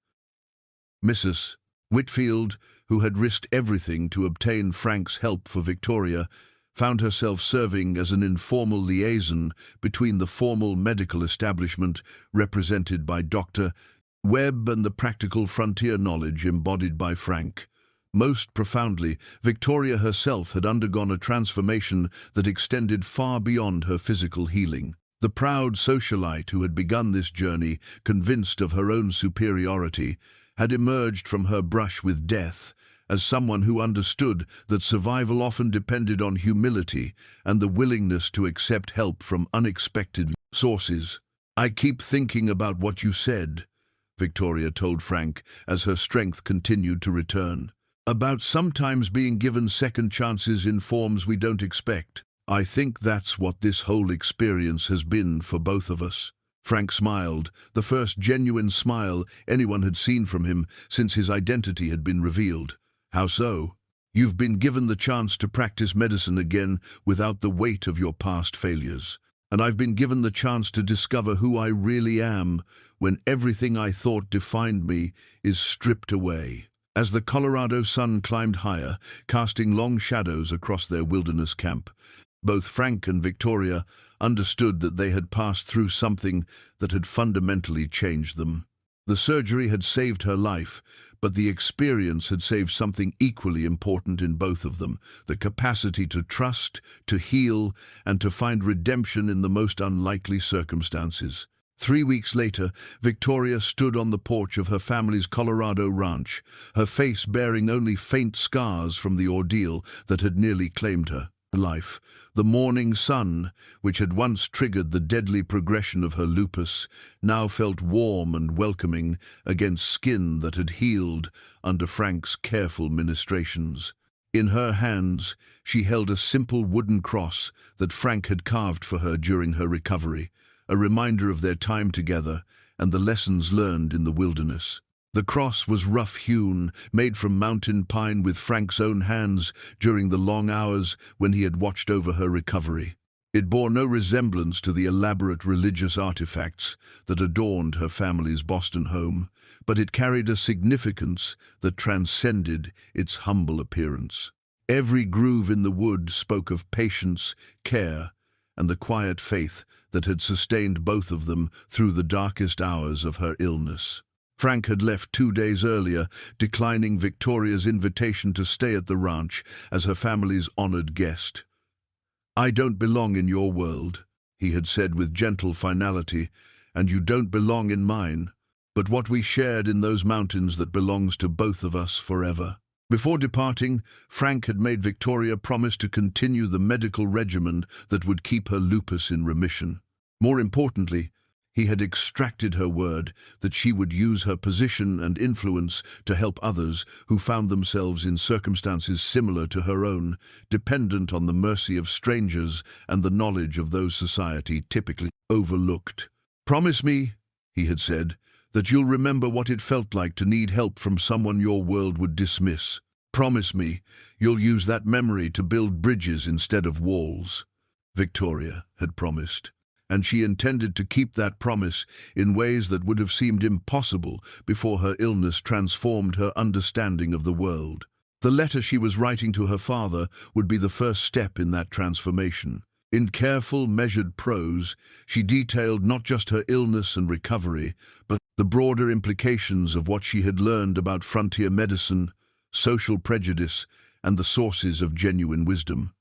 Mrs. Whitfield, who had risked everything to obtain Frank's help for Victoria, found herself serving as an informal liaison between the formal medical establishment represented by Dr. Webb and the practical frontier knowledge embodied by Frank. Most profoundly, Victoria herself had undergone a transformation that extended far beyond her physical healing. The proud socialite who had begun this journey, convinced of her own superiority, had emerged from her brush with death as someone who understood that survival often depended on humility and the willingness to accept help from unexpected sources. "I keep thinking about what you said," Victoria told Frank as her strength continued to return. "About sometimes being given second chances in forms we don't expect. I think that's what this whole experience has been for both of us." Frank smiled, the first genuine smile anyone had seen from him since his identity had been revealed. "How so?" "You've been given the chance to practice medicine again without the weight of your past failures. And I've been given the chance to discover who I really am when everything I thought defined me is stripped away." As the Colorado sun climbed higher, casting long shadows across their wilderness camp, both Frank and Victoria understood that they had passed through something that had fundamentally changed them. The surgery had saved her life, but the experience had saved something equally important in both of them: the capacity to trust, to heal, and to find redemption in the most unlikely circumstances. 3 weeks later, Victoria stood on the porch of her family's Colorado ranch, her face bearing only faint scars from the ordeal that had nearly claimed her life. The morning sun, which had once triggered the deadly progression of her lupus, now felt warm and welcoming against skin that had healed under Frank's careful ministrations. In her hands, she held a simple wooden cross that Frank had carved for her during her recovery, a reminder of their time together and the lessons learned in the wilderness. The cross was rough-hewn, made from mountain pine with Frank's own hands during the long hours when he had watched over her recovery. It bore no resemblance to the elaborate religious artifacts that adorned her family's Boston home, but it carried a significance that transcended its humble appearance. Every groove in the wood spoke of patience, care, and the quiet faith that had sustained both of them through the darkest hours of her illness. Frank had left 2 days earlier, declining Victoria's invitation to stay at the ranch as her family's honored guest. "I don't belong in your world," he had said with gentle finality, "and you don't belong in mine. But what we shared in those mountains that belongs to both of us forever." Before departing, Frank had made Victoria promise to continue the medical regimen that would keep her lupus in remission. More importantly, he had extracted her word that she would use her position and influence to help others who found themselves in circumstances similar to her own, dependent on the mercy of strangers and the knowledge of those society typically overlooked. "Promise me," he had said, "that you'll remember what it felt like to need help from someone your world would dismiss. Promise me you'll use that memory to build bridges instead of walls." Victoria had promised, and she intended to keep that promise in ways that would have seemed impossible before her illness transformed her understanding of the world. The letter she was writing to her father would be the first step in that transformation. In careful, measured prose, she detailed not just her illness and recovery, but the broader implications of what she had learned about frontier medicine, social prejudice, and the sources of genuine wisdom.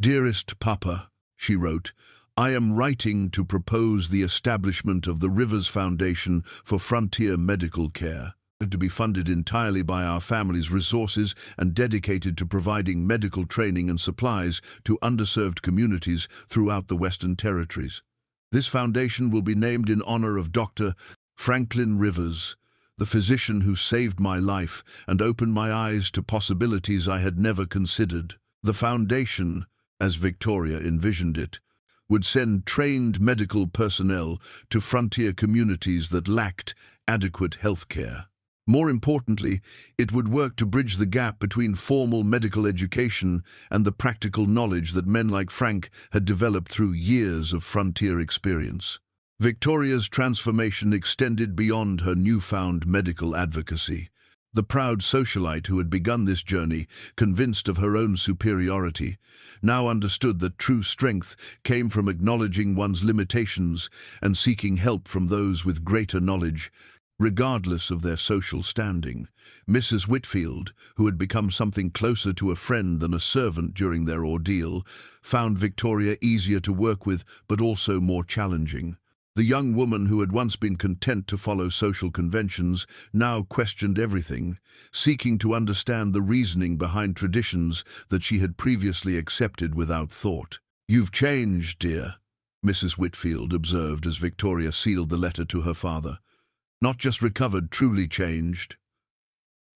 "Dearest Papa," she wrote, "I am writing to propose the establishment of the Rivers Foundation for Frontier Medical Care, to be funded entirely by our family's resources and dedicated to providing medical training and supplies to underserved communities throughout the Western Territories. This foundation will be named in honor of Dr. Franklin Rivers, the physician who saved my life and opened my eyes to possibilities I had never considered. The foundation, as Victoria envisioned it, would send trained medical personnel to frontier communities that lacked adequate health care. More importantly, it would work to bridge the gap between formal medical education and the practical knowledge that men like Frank had developed through years of frontier experience. Victoria's transformation extended beyond her newfound medical advocacy. The proud socialite who had begun this journey, convinced of her own superiority, now understood that true strength came from acknowledging one's limitations and seeking help from those with greater knowledge, regardless of their social standing. Mrs. Whitfield, who had become something closer to a friend than a servant during their ordeal, found Victoria easier to work with, but also more challenging. The young woman who had once been content to follow social conventions now questioned everything, seeking to understand the reasoning behind traditions that she had previously accepted without thought. "You've changed, dear," Mrs. Whitfield observed as Victoria sealed the letter to her father. "Not just recovered, truly changed."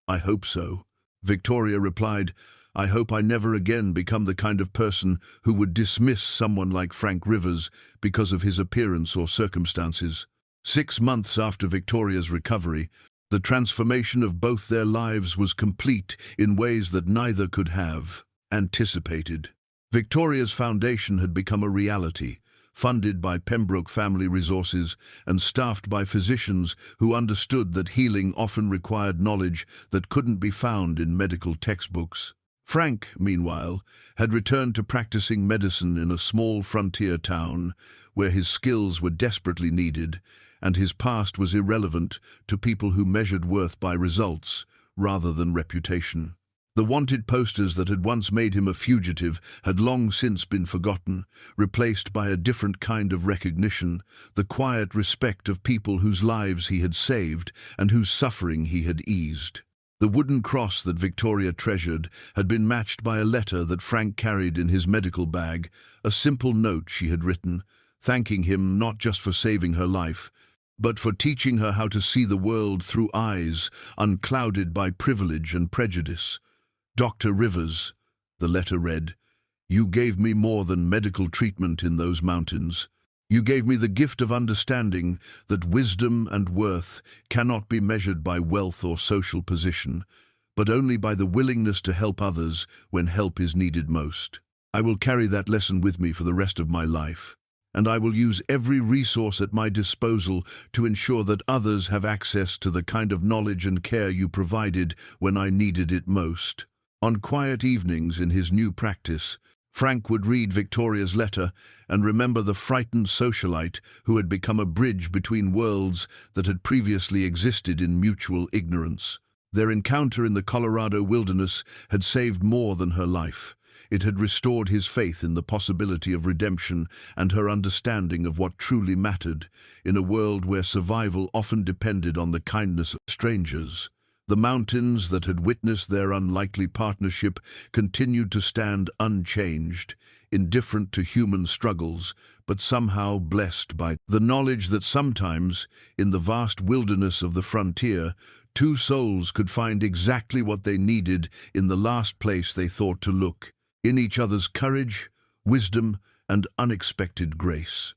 "I hope so," Victoria replied. "I hope I never again become the kind of person who would dismiss someone like Frank Rivers because of his appearance or circumstances." 6 months after Victoria's recovery, the transformation of both their lives was complete in ways that neither could have anticipated. Victoria's foundation had become a reality, funded by Pembroke family resources and staffed by physicians who understood that healing often required knowledge that couldn't be found in medical textbooks. Frank, meanwhile, had returned to practicing medicine in a small frontier town where his skills were desperately needed, and his past was irrelevant to people who measured worth by results rather than reputation. The wanted posters that had once made him a fugitive had long since been forgotten, replaced by a different kind of recognition, the quiet respect of people whose lives he had saved and whose suffering he had eased. The wooden cross that Victoria treasured had been matched by a letter that Frank carried in his medical bag, a simple note she had written, thanking him not just for saving her life, but for teaching her how to see the world through eyes unclouded by privilege and prejudice. "Dr. Rivers," the letter read, "you gave me more than medical treatment in those mountains. You gave me the gift of understanding that wisdom and worth cannot be measured by wealth or social position, but only by the willingness to help others when help is needed most. I will carry that lesson with me for the rest of my life, and I will use every resource at my disposal to ensure that others have access to the kind of knowledge and care you provided when I needed it most." On quiet evenings in his new practice, Frank would read Victoria's letter and remember the frightened socialite who had become a bridge between worlds that had previously existed in mutual ignorance. Their encounter in the Colorado wilderness had saved more than her life. It had restored his faith in the possibility of redemption and her understanding of what truly mattered in a world where survival often depended on the kindness of strangers. The mountains that had witnessed their unlikely partnership continued to stand unchanged, indifferent to human struggles, but somehow blessed by the knowledge that sometimes, in the vast wilderness of the frontier, two souls could find exactly what they needed in the last place they thought to look, in each other's courage, wisdom, and unexpected grace.